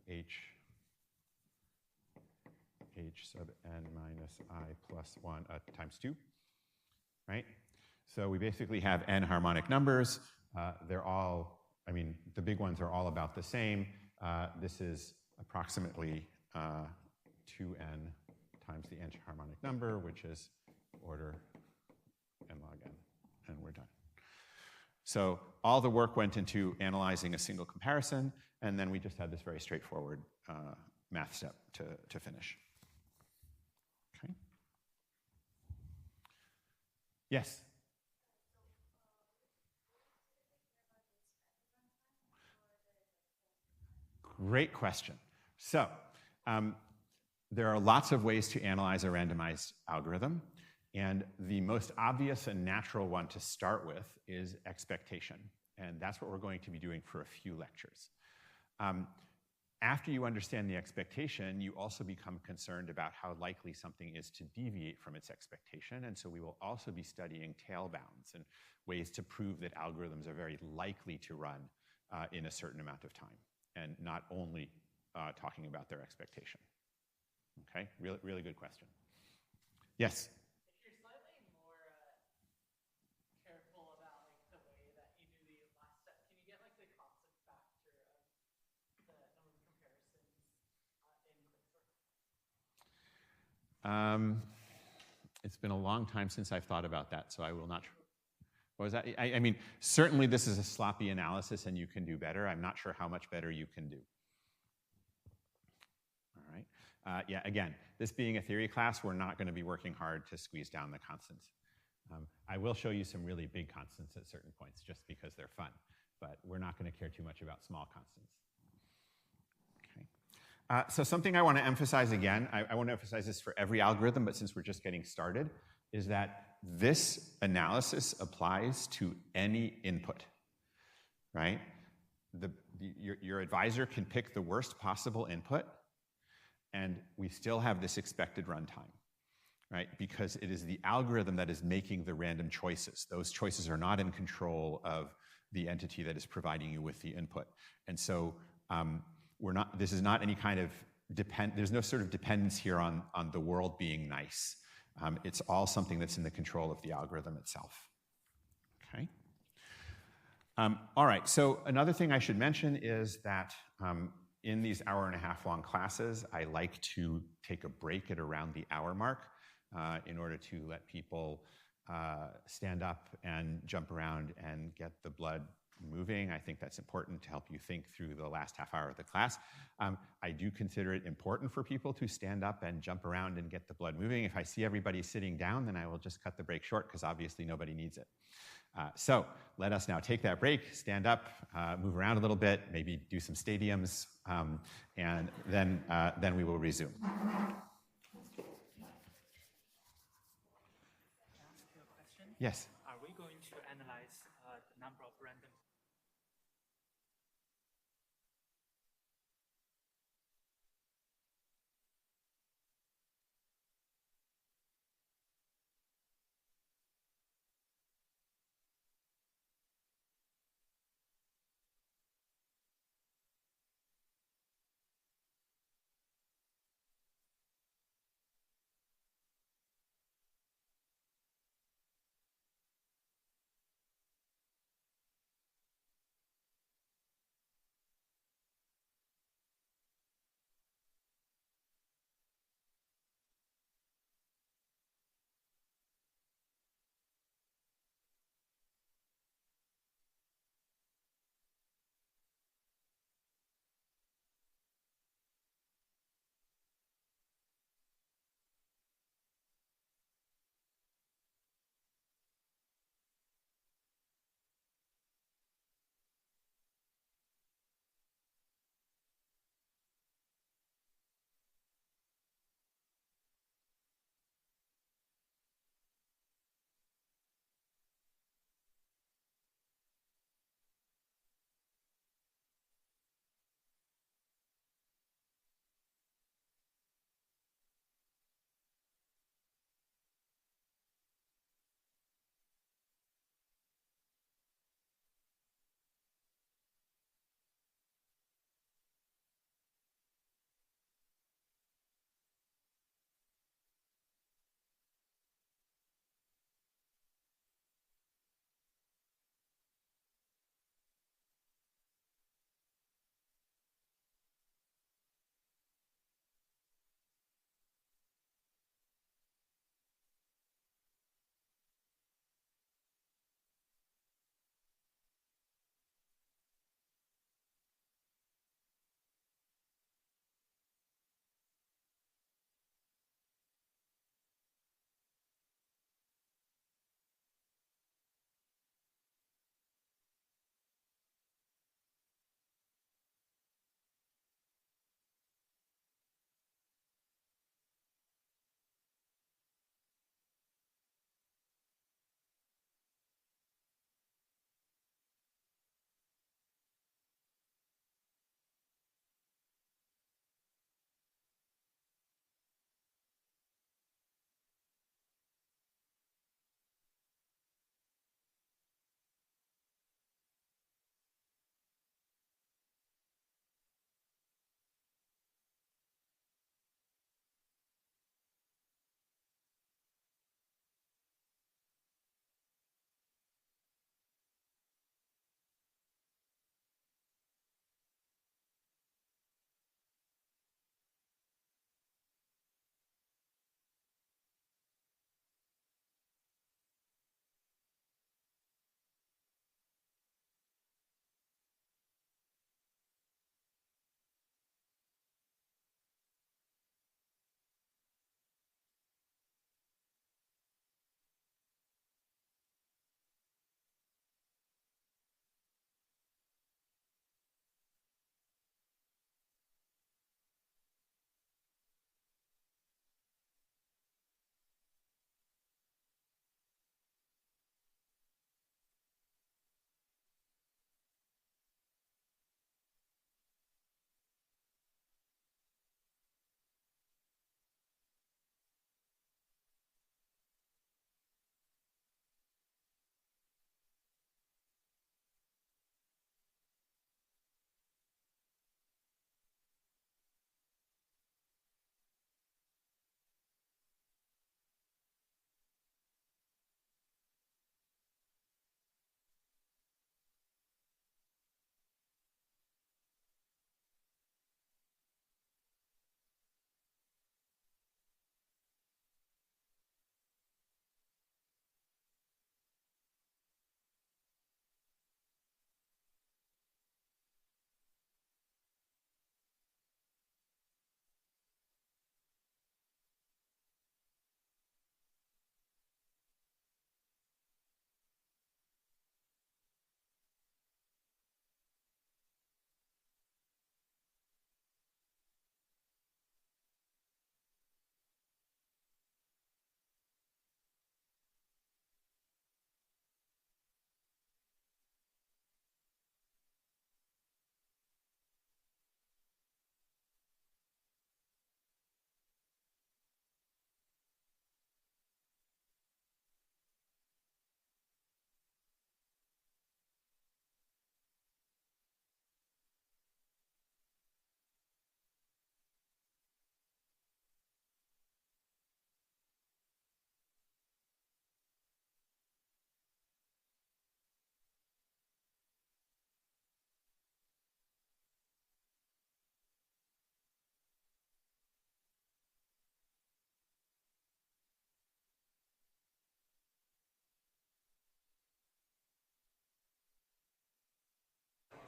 S1: h sub n minus I plus 1 times 2, right? So we basically have n harmonic numbers. They're all, I mean, the big ones are all about the same. This is approximately 2n times the nth harmonic number, which is order n log n, and we're done. So all the work went into analyzing a single comparison, and then we just had this very straightforward math step to finish. Okay. Yes? Great question. So there are lots of ways to analyze a randomized algorithm, and the most obvious and natural one to start with is expectation, and that's what we're going to be doing for a few lectures. After you understand the expectation, you also become concerned about how likely something is to deviate from its expectation, and so we will also be studying tail bounds and ways to prove that algorithms are very likely to run in a certain amount of time, and not only talking about their expectation. Okay, really good question. Yes?
S2: If you're slightly more careful about like the way that you do the last step, can you get like the constant factor of the number of comparisons in Quicksort?
S1: It's been a long time since I've thought about that, so I will not. What was that? I mean, certainly this is a sloppy analysis and you can do better. I'm not sure how much better you can do. All right. Yeah, again, this being a theory class, we're not going to be working hard to squeeze down the constants. I will show you some really big constants at certain points just because they're fun, but we're not going to care too much about small constants. Okay. So something I want to emphasize again, I want to emphasize this for every algorithm, but since we're just getting started, is that this analysis applies to any input, right? Your advisor can pick the worst possible input, and we still have this expected runtime, right? Because it is the algorithm that is making the random choices. Those choices are not in control of the entity that is providing you with the input. And so this is not any kind of there's no sort of dependence here on the world being nice. It's all something that's in the control of the algorithm itself. Okay. All right, so another thing I should mention is that in these hour-and-a-half long classes, I like to take a break at around the hour mark in order to let people stand up and jump around and get the blood moving. I think that's important to help you think through the last half hour of the class. I do consider it important for people to stand up and jump around and get the blood moving. If I see everybody sitting down, then I will just cut the break short because obviously nobody needs it. So let us now take that break, stand up, move around a little bit, maybe do some stadiums, and then we will resume.
S3: Can I ask you a question?
S1: Yes.
S3: Are we going to analyze the number of random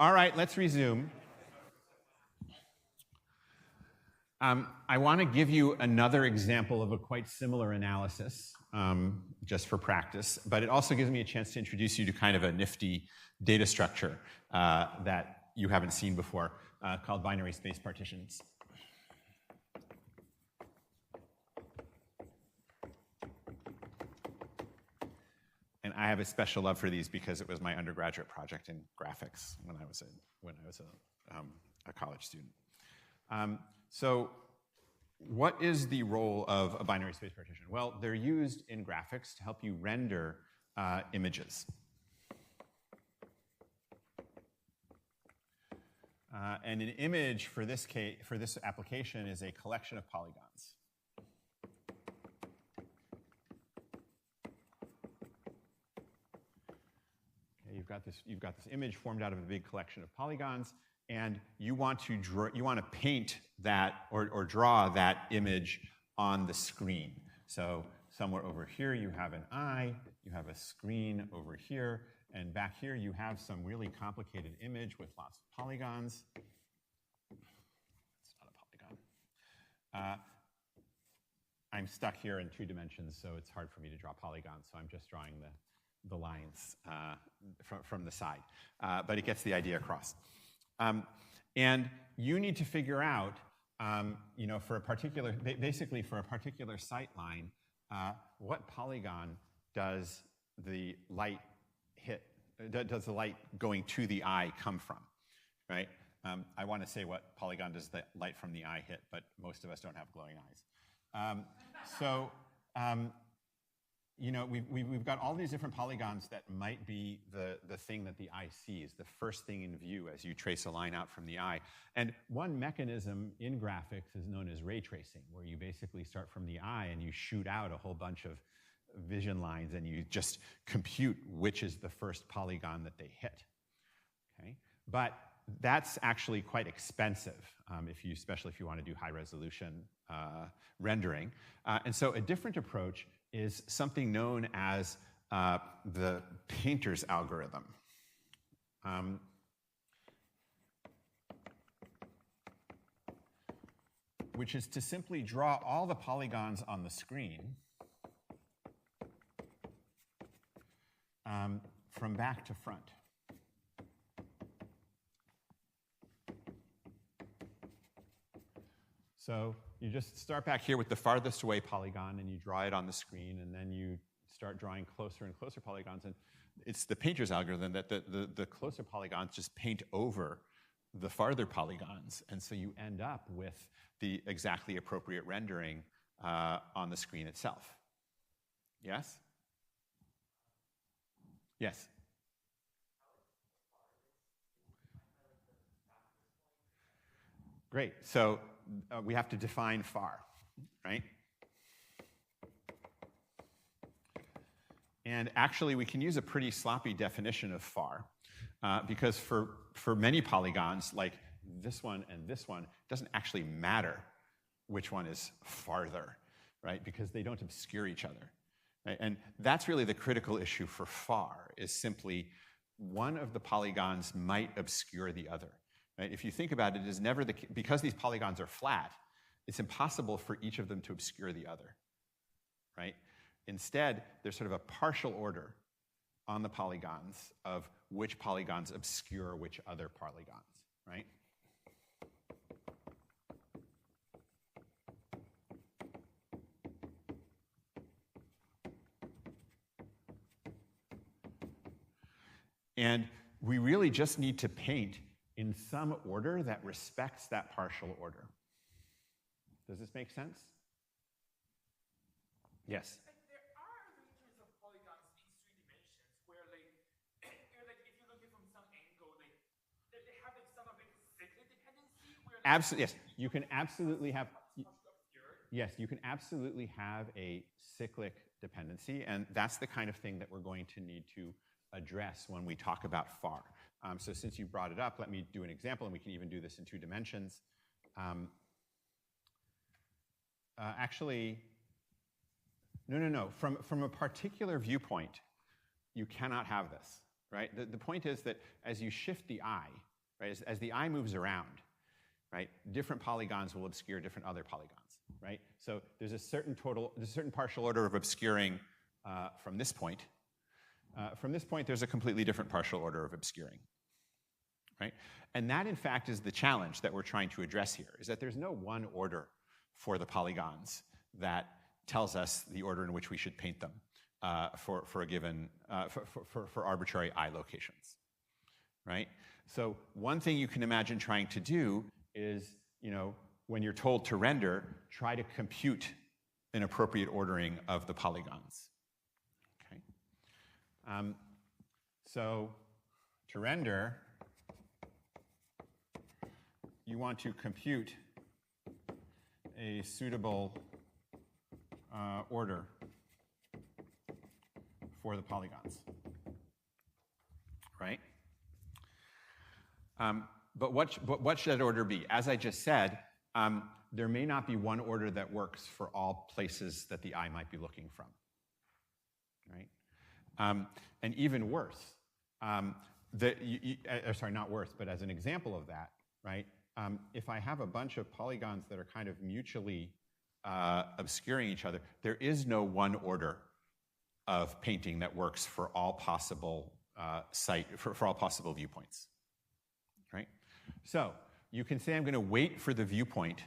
S1: All right, let's resume. I want to give you another example of a quite similar analysis, just for practice, but it also gives me a chance to introduce you to kind of a nifty data structure that you haven't seen before, called binary space partitions. And I have a special love for these because it was my undergraduate project in graphics when I was a college student. So what is the role of a binary space partition? Well, they're used in graphics to help you render images. And an image for this application is a collection of polygons. Okay, you've got this image formed out of a big collection of polygons, and you want to paint that or draw that image on the screen. So somewhere over here you have an eye, you have a screen over here, and back here you have some really complicated image with lots of polygons. It's not a polygon. I'm stuck here in 2 dimensions, so it's hard for me to draw polygons, so I'm just drawing the lines from the side. But it gets the idea across. And you need to figure out, for a particular, basically for a particular sight line, what polygon does the light hit? Does the light going to the eye come from, right? I want to say what polygon does the light from the eye hit, but most of us don't have glowing eyes. We've got all these different polygons that might be the thing that the eye sees, the first thing in view as you trace a line out from the eye. And one mechanism in graphics is known as ray tracing, where you basically start from the eye and you shoot out a whole bunch of vision lines and you just compute which is the first polygon that they hit. Okay? But that's actually quite expensive, especially if you want to do high resolution rendering. And so a different approach is something known as the painter's algorithm. Which is to simply draw all the polygons on the screen from back to front. So you just start back here with the farthest away polygon and you draw it on the screen, and then you start drawing closer and closer polygons. And it's the painter's algorithm that the closer polygons just paint over the farther polygons. And so you end up with the exactly appropriate rendering on the screen itself. Yes? Yes? Great. So we have to define far, right? And actually, we can use a pretty sloppy definition of far because for many polygons, like this one and this one, it doesn't actually matter which one is farther, right? Because they don't obscure each other. Right? And that's really the critical issue for far, is simply one of the polygons might obscure the other. Right? If you think about it, it is never because these polygons are flat, it's impossible for each of them to obscure the other. Right? Instead, there's sort of a partial order on the polygons of which polygons obscure which other polygons. Right? And we really just need to paint in some order that respects that partial order. Does this make sense? Yes?
S2: There are regions of polygons in 3 dimensions where, if you look at from some angle, they have some of a cyclic dependency.
S1: Absolutely, yes. You can absolutely have. Yes, you can absolutely have a cyclic dependency, and that's the kind of thing that we're going to need to address when we talk about far. So since you brought it up, let me do an example, and we can even do this in 2 dimensions. Actually, no. From a particular viewpoint, you cannot have this, right? The point is that as you shift the eye, right? As the eye moves around, right, different polygons will obscure different other polygons, right? So there's a certain partial order of obscuring from this point. From this point, there's a completely different partial order of obscuring, right? And that, in fact, is the challenge that we're trying to address here, is that there's no one order for the polygons that tells us the order in which we should paint them for a given, for arbitrary I locations, right? So one thing you can imagine trying to do is, when you're told to render, try to compute an appropriate ordering of the polygons. Okay. So to render, you want to compute a suitable order for the polygons, right? But what should that order be? As I just said, there may not be one order that works for all places that the eye might be looking from, right? And even worse, sorry, not worse, but as an example of that, right? If I have a bunch of polygons that are kind of mutually obscuring each other, there is no one order of painting that works for all possible for all possible viewpoints, right? So you can say I'm going to wait for the viewpoint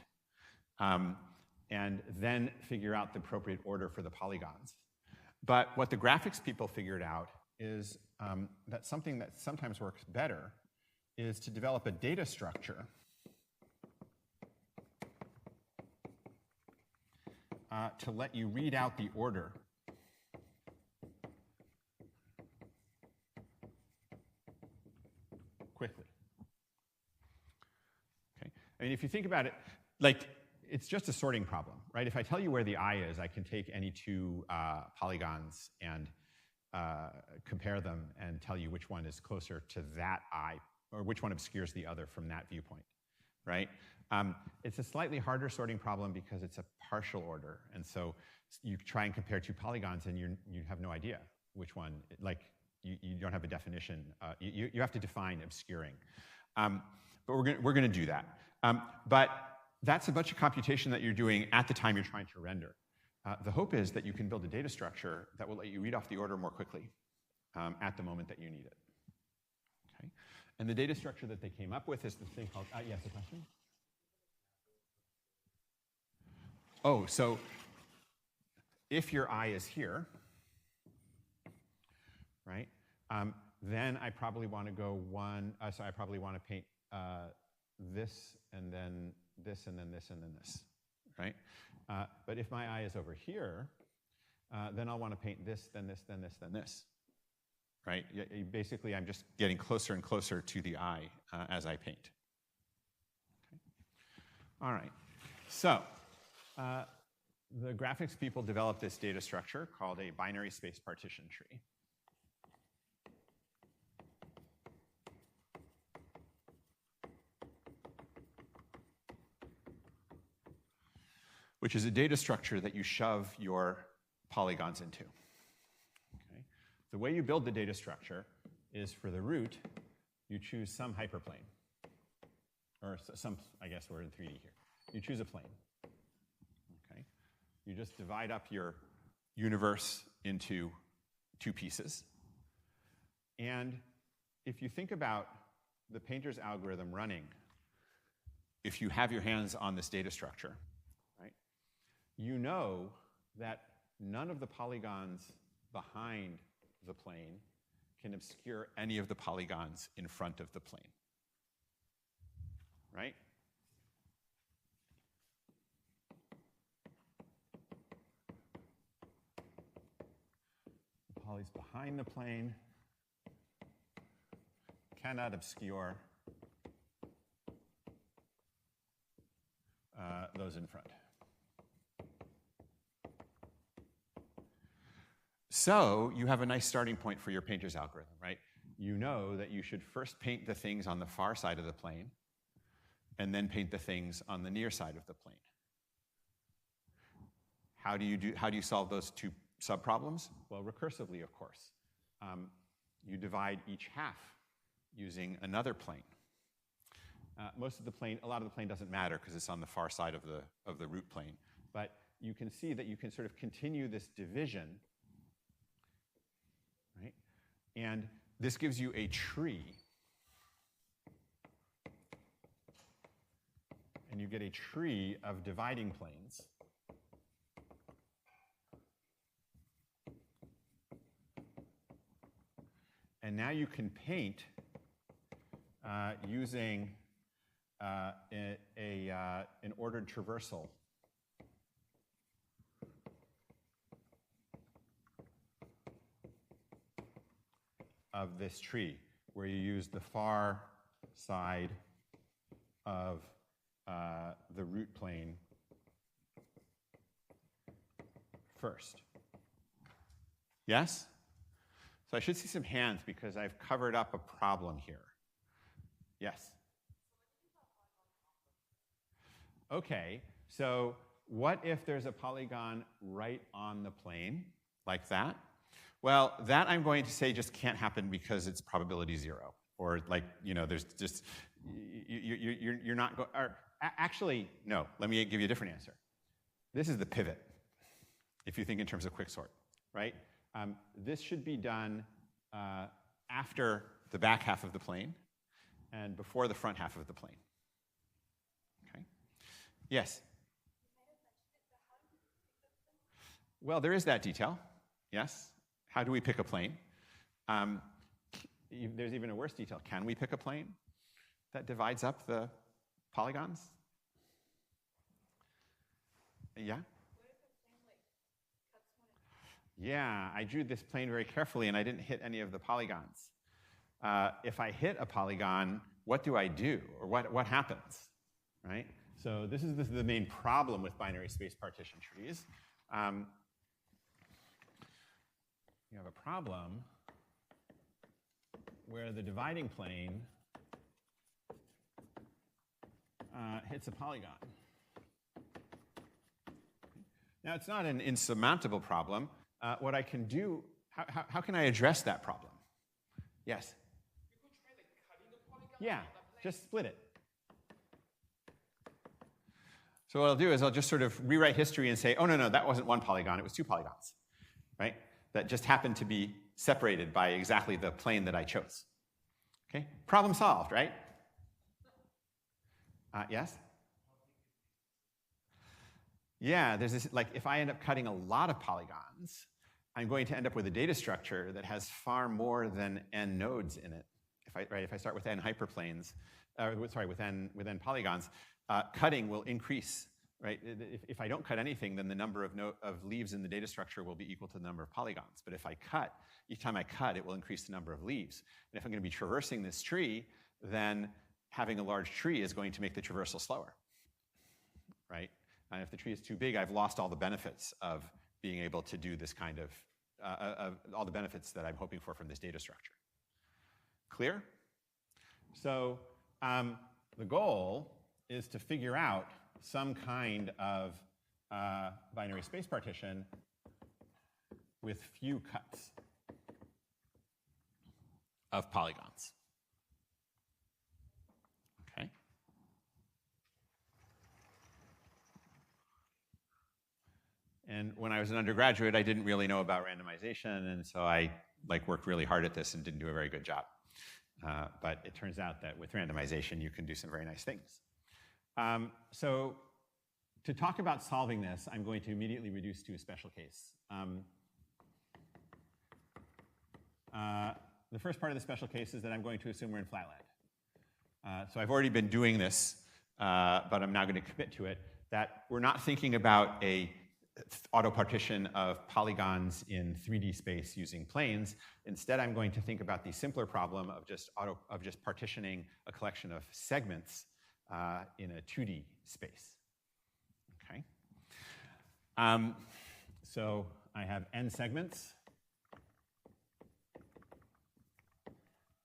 S1: and then figure out the appropriate order for the polygons. But what the graphics people figured out is that something that sometimes works better is to develop a data structure to let you read out the order quickly. Okay? I mean, if you think about it, like, it's just a sorting problem, right? If I tell you where the eye is, I can take any two polygons and compare them and tell you which one is closer to that eye, or which one obscures the other from that viewpoint, right? It's a slightly harder sorting problem because it's a partial order, and so you try and compare two polygons and you have no idea which one, like, you don't have a definition. You have to define obscuring. But we're going to do that. But that's a bunch of computation that you're doing at the time you're trying to render. The hope is that you can build a data structure that will let you read off the order more quickly at the moment that you need it. Okay? And the data structure that they came up with is this thing called, yes, a question? Oh, so if your eye is here, right, then I probably want to go so I probably want to paint this, and then this, and then this, and then this, right? But if my eye is over here, then I'll want to paint this, then this, then this, then this, right? Basically, I'm just getting closer and closer to the eye as I paint. Okay. All right. So the graphics people developed this data structure called a binary space partition tree. Which is a data structure that you shove your polygons into. Okay? The way you build the data structure is, for the root, you choose some hyperplane. Or some, I guess we're in 3D here. You choose a plane. Okay? You just divide up your universe into two pieces. And if you think about the painter's algorithm running, if you have your hands on this data structure, you know that none of the polygons behind the plane can obscure any of the polygons in front of the plane, right? The polys behind the plane cannot obscure those in front. So you have a nice starting point for your painter's algorithm, right? You know that you should first paint the things on the far side of the plane, and then paint the things on the near side of the plane. How do you solve those two subproblems? Well, recursively, of course. You divide each half using another plane, most of the plane, a lot of the plane doesn't matter because it's on the far side of the root plane. But you can see that you can sort of continue this division, right? And this gives you a tree. And you get a tree of dividing planes. And now you can paint using an ordered traversal of this tree, where you use the far side of the root plane first. Yes? So I should see some hands because I've covered up a problem here. Yes? Okay, so what if there's a polygon right on the plane, like that? Well, that I'm going to say just can't happen because it's probability 0. Or like, you know, there's just, you're not going, actually, no, let me give you a different answer. This is the pivot, if you think in terms of quicksort, right? This should be done after the back half of the plane and before the front half of the plane. Okay? Yes? Well, there is that detail, yes. How do we pick a plane? There's even a worse detail. Can we pick a plane that divides up the polygons? Yeah? Yeah, I drew this plane very carefully and I didn't hit any of the polygons. If I hit a polygon, what do I do? Or what happens, right? So this is the main problem with binary space partition trees. You have a problem where the dividing plane hits a polygon. Now, it's not an insurmountable problem. What I can do, how can I address that problem? Yes?
S3: You could try like cutting the polygon.
S1: Yeah, just split it. So what I'll do is I'll just sort of rewrite history and say, oh, no, that wasn't one polygon, it was 2 polygons, right? That just happened to be separated by exactly the plane that I chose. Okay, problem solved, right? Yes? Yeah, there's this, like, if I end up cutting a lot of polygons, I'm going to end up with a data structure that has far more than n nodes in it. If I start with n hyperplanes, with n polygons, cutting will increase, right? If I don't cut anything, then the number of leaves in the data structure will be equal to the number of polygons. But if I cut, each time I cut, it will increase the number of leaves. And if I'm going to be traversing this tree, then having a large tree is going to make the traversal slower, right? And if the tree is too big, I've lost all the benefits of being able to do this kind of, all the benefits that I'm hoping for from this data structure. Clear? So the goal is to figure out some kind of binary space partition with few cuts of polygons. Okay. And when I was an undergraduate, I didn't really know about randomization, and so I worked really hard at this and didn't do a very good job. But it turns out that with randomization, you can do some very nice things. So to talk about solving this, I'm going to immediately reduce to a special case. The first part of the special case is that I'm going to assume we're in flatland. So I've already been doing this, but I'm now going to commit to it, that we're not thinking about a auto-partition of polygons in 3D space using planes. Instead, I'm going to think about the simpler problem of just partitioning a collection of segments in a 2D space. Okay. So I have n segments,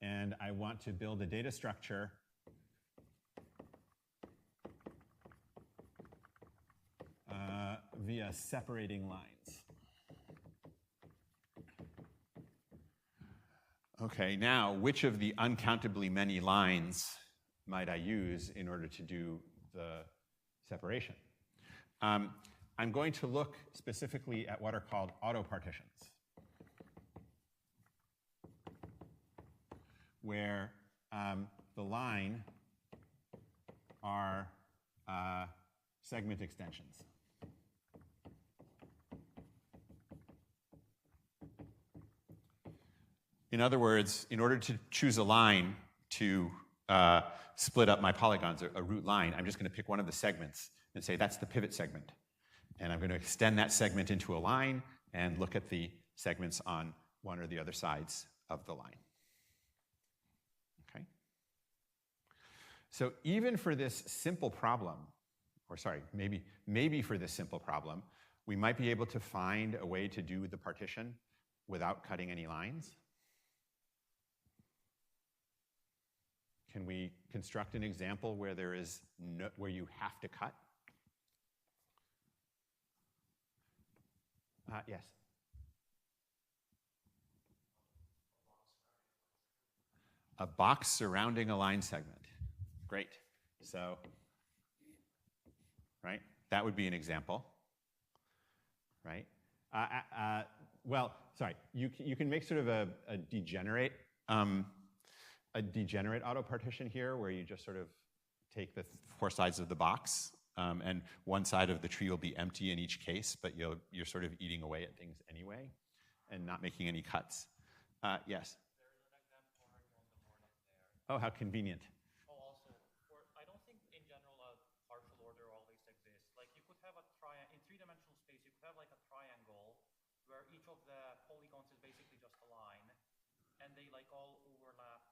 S1: and I want to build a data structure via separating lines. Okay, now which of the uncountably many lines might I use in order to do the separation? I'm going to look specifically at what are called auto partitions, where the line are segment extensions. In other words, in order to choose a line to split up my polygons, a root line, I'm just going to pick one of the segments and say that's the pivot segment. And I'm going to extend that segment into a line and look at the segments on one or the other sides of the line. Okay? So even for this simple problem, or sorry, maybe for this simple problem, we might be able to find a way to do the partition without cutting any lines. Can we construct an example where there is where you have to cut? Yes. A box surrounding a line segment. Great. So, right, that would be an example, right? Well, sorry, you can make sort of a degenerate auto partition here, where you just sort of take the four sides of the box, and one side of the tree will be empty in each case, but you're sort of eating away at things anyway and not making any cuts. Yes?
S3: There's an example already on the board up there.
S1: Oh, how convenient.
S3: Oh, also, I don't think in general a partial order always exists. Like you could have a triangle, in three-dimensional space, you could have like a triangle where each of the polygons is basically just a line, and they like all overlap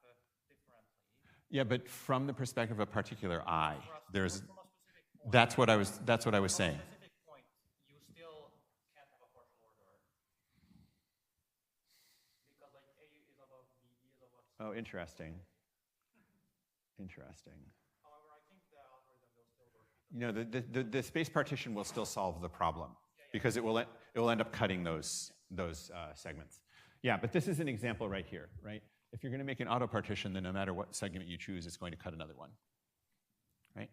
S3: differently.
S1: Yeah, but from the perspective of a particular eye, there's.
S3: From a specific point,
S1: That's what I was saying.
S3: From a specific point, you still can't have a partial order because like A is above B, B is above C.
S1: Oh, interesting. Interesting.
S3: However, I think the algorithm will still work.
S1: You know, the space partition will still solve the problem because it will end up cutting those segments. Yeah, but this is an example right here, right? If you're going to make an auto partition, then no matter what segment you choose, it's going to cut another one, right?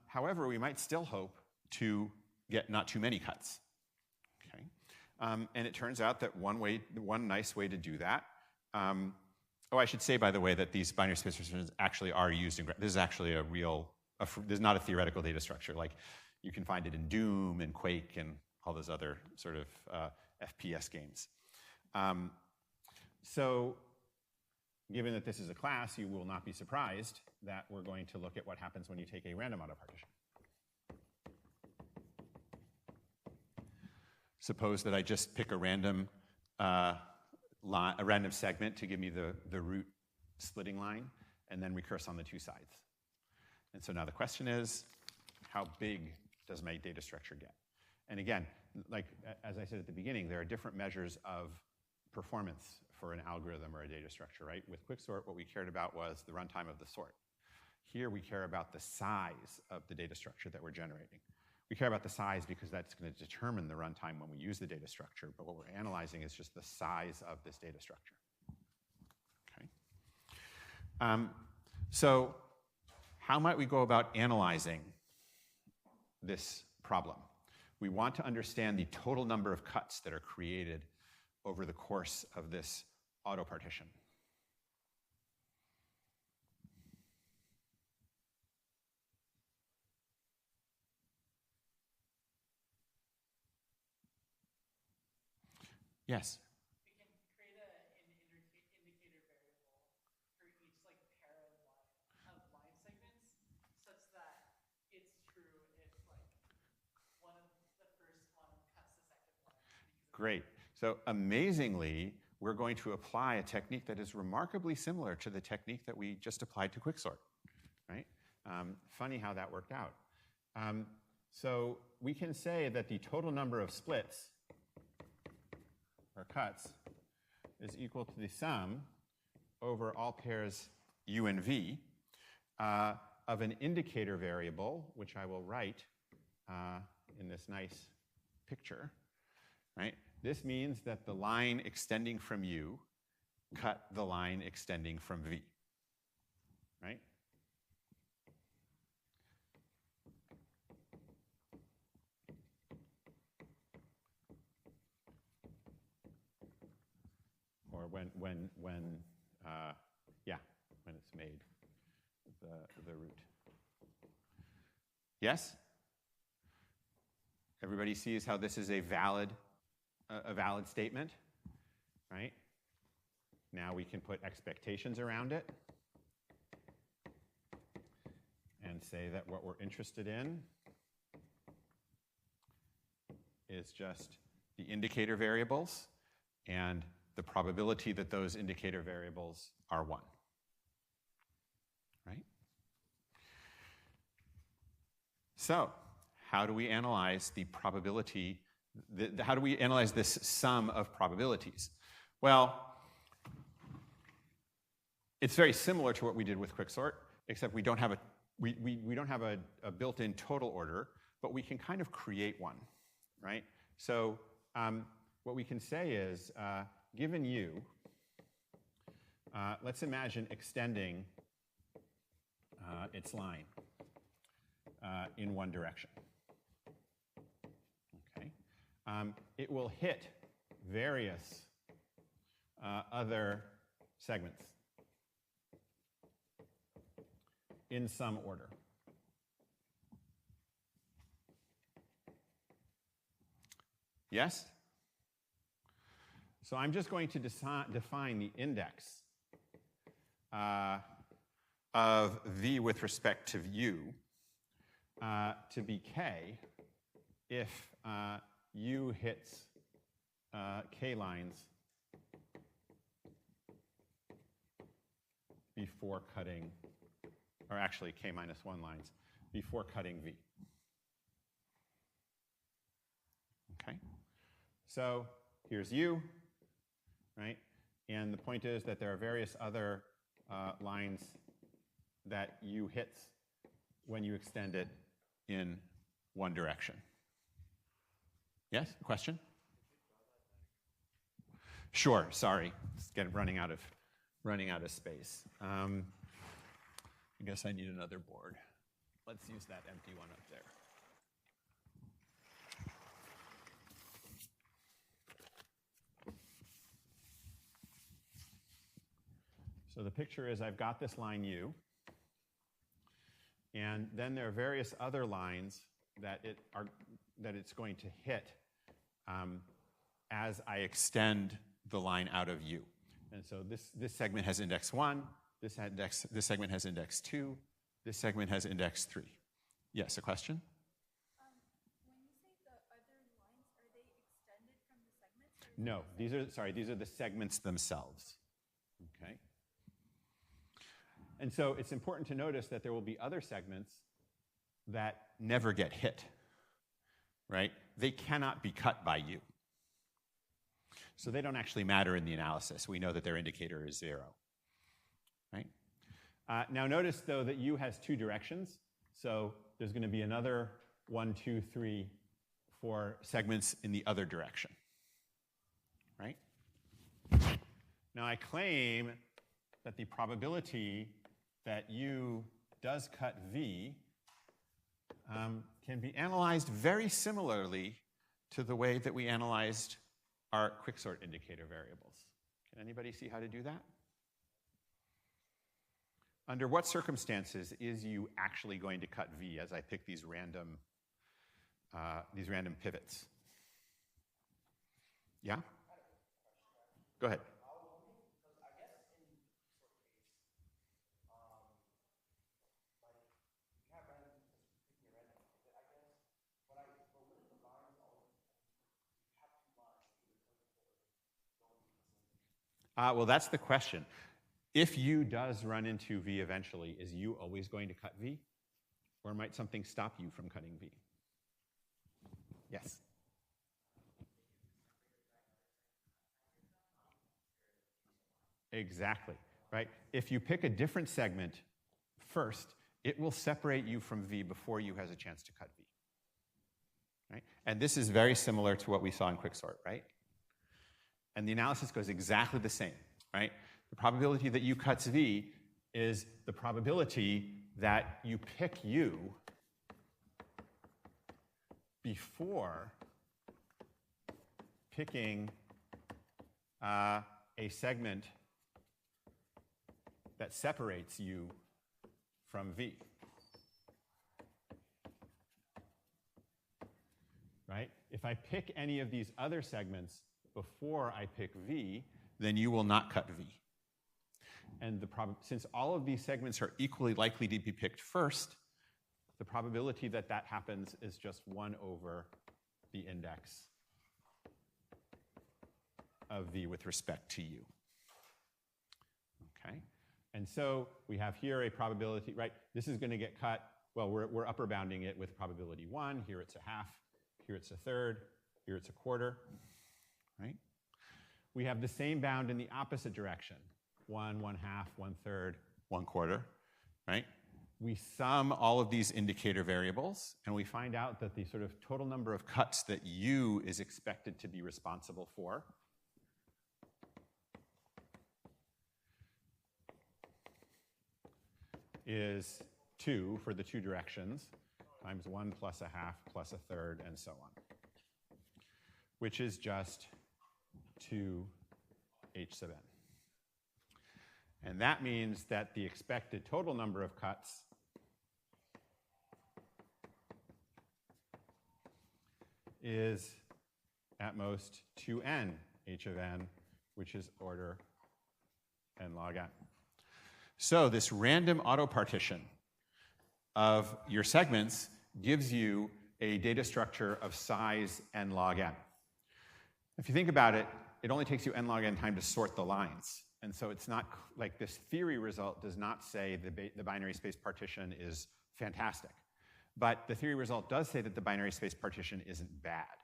S1: However, we might still hope to get not too many cuts, okay? And it turns out that one nice way to do that. I should say, by the way, that these binary space partitions actually are used in. This is actually a real. This is not a theoretical data structure. Like you can find it in Doom and Quake and all those other sort of FPS games. So given that this is a class, you will not be surprised that we're going to look at what happens when you take a random auto partition. Suppose that I just pick a random segment to give me the root splitting line, and then recurse on the two sides. And so now the question is, how big does my data structure get? And again, like as I said at the beginning, there are different measures of performance for an algorithm or a data structure, right? With Quicksort, what we cared about was the runtime of the sort. Here we care about the size of the data structure that we're generating. We care about the size because that's going to determine the runtime when we use the data structure, but what we're analyzing is just the size of this data structure. Okay. So how might we go about analyzing this problem? We want to understand the total number of cuts that are created over the course of this auto partition. Yes?
S2: We can create an indicator variable for each like pair of line segments, such that it's true if like the first one cuts the second one.
S1: Great. So amazingly, we're going to apply a technique that is remarkably similar to the technique that we just applied to Quicksort, right? Funny how that worked out. So we can say that the total number of splits or cuts is equal to the sum over all pairs U and V of an indicator variable, which I will write in this nice picture, right? This means that the line extending from U cut the line extending from V. right? Or when it's made, the root. Yes? Everybody sees how this is a valid statement, right? Now we can put expectations around it and say that what we're interested in is just the indicator variables and the probability that those indicator variables are 1, right? So how do we analyze the probability, how do we analyze this sum of probabilities? Well, it's very similar to what we did with Quicksort, except we don't have a built-in total order, but we can kind of create one, right? So what we can say is, given U, let's imagine extending its line in one direction. Okay, it will hit various other segments in some order. Yes? So I'm just going to define the index of V with respect to U to be K if U hits K lines before cutting, or actually K minus 1 lines before cutting V. Okay, so here's U, right? And the point is that there are various other lines that U hits when you extend it in one direction. Yes, question? Sure, sorry, it's running out of space. I guess I need another board. Let's use that empty one up there. So the picture is I've got this line U, and then there are various other lines that it's going to hit as I extend the line out of U. And so this segment has index 1, this segment has index 2, this segment has index 3. Yes, a question?
S4: When you say the other lines, are they extended from the segments?
S1: No, these are the segments themselves. Okay. And so it's important to notice that there will be other segments that never get hit, right? They cannot be cut by U. So they don't actually matter in the analysis. We know that their indicator is 0, right? Now notice, though, that U has 2 directions. So there's going to be another 1, 2, 3, 4 segments in the other direction, right? Now I claim that the probability that U does cut V can be analyzed very similarly to the way that we analyzed our Quicksort indicator variables. Can anybody see how to do that? Under what circumstances is U actually going to cut V as I pick these random pivots? Yeah? Go ahead. Well, that's the question. If U does run into V eventually, is U always going to cut V? Or might something stop you from cutting V? Yes? Exactly, right? If you pick a different segment first, it will separate U from V before U has a chance to cut V. Right? And this is very similar to what we saw in Quicksort, right? And the analysis goes exactly the same, right? The probability that U cuts V is the probability that you pick U before picking a segment that separates U from V. Right? If I pick any of these other segments before I pick V, then U will not cut V. And since all of these segments are equally likely to be picked first, the probability that that happens is just 1 over the index of V with respect to U. Okay? And so we have here a probability, right? This is going to get cut. Well, we're upper bounding it with probability 1. Here it's a half. Here it's a third. Here it's a quarter. Right? We have the same bound in the opposite direction. 1, 1/2, 1/3, 1/4. Right? We sum all of these indicator variables, and we find out that the sort of total number of cuts that U is expected to be responsible for is 2 for the two directions, times 1 plus a half plus a third, and so on, which is just 2h sub n. And that means that the expected total number of cuts is at most 2n h of n, which is order n log n. So this random auto partition of your segments gives you a data structure of size n log n. If you think about it, it only takes you n log n time to sort the lines. And so it's not like this theory result does not say the binary space partition is fantastic. But the theory result does say that the binary space partition isn't bad.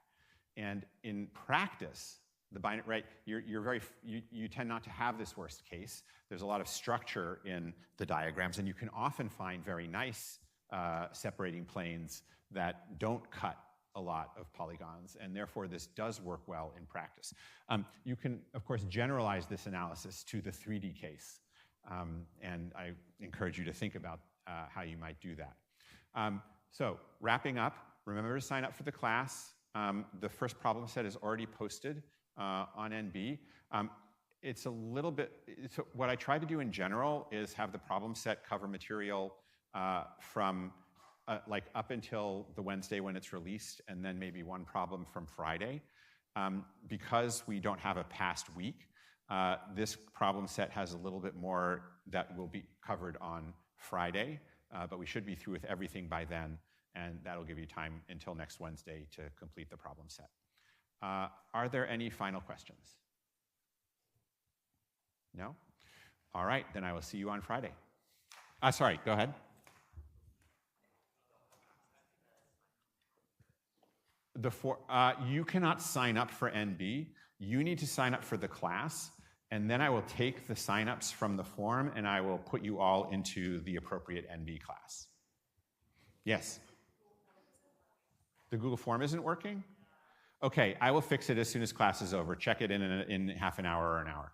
S1: And in practice, the binary, right, you tend not to have this worst case. There's a lot of structure in the diagrams, and you can often find very nice separating planes that don't cut a lot of polygons, and therefore this does work well in practice. You can, of course, generalize this analysis to the 3D case, and I encourage you to think about how you might do that. So wrapping up, remember to sign up for the class. The first problem set is already posted on NB. It's a little bit, what I try to do in general is have the problem set cover material from like up until the Wednesday when it's released, and then maybe one problem from Friday. Because we don't have a past week, this problem set has a little bit more that will be covered on Friday, but we should be through with everything by then, and that'll give you time until next Wednesday to complete the problem set. Are there any final questions? No? All right, then I will see you on Friday. Sorry, go ahead. You cannot sign up for NB. You need to sign up for the class, and then I will take the signups from the form and I will put you all into the appropriate NB class. Yes? The Google form isn't working? Okay, I will fix it as soon as class is over. Check it in half an hour or an hour.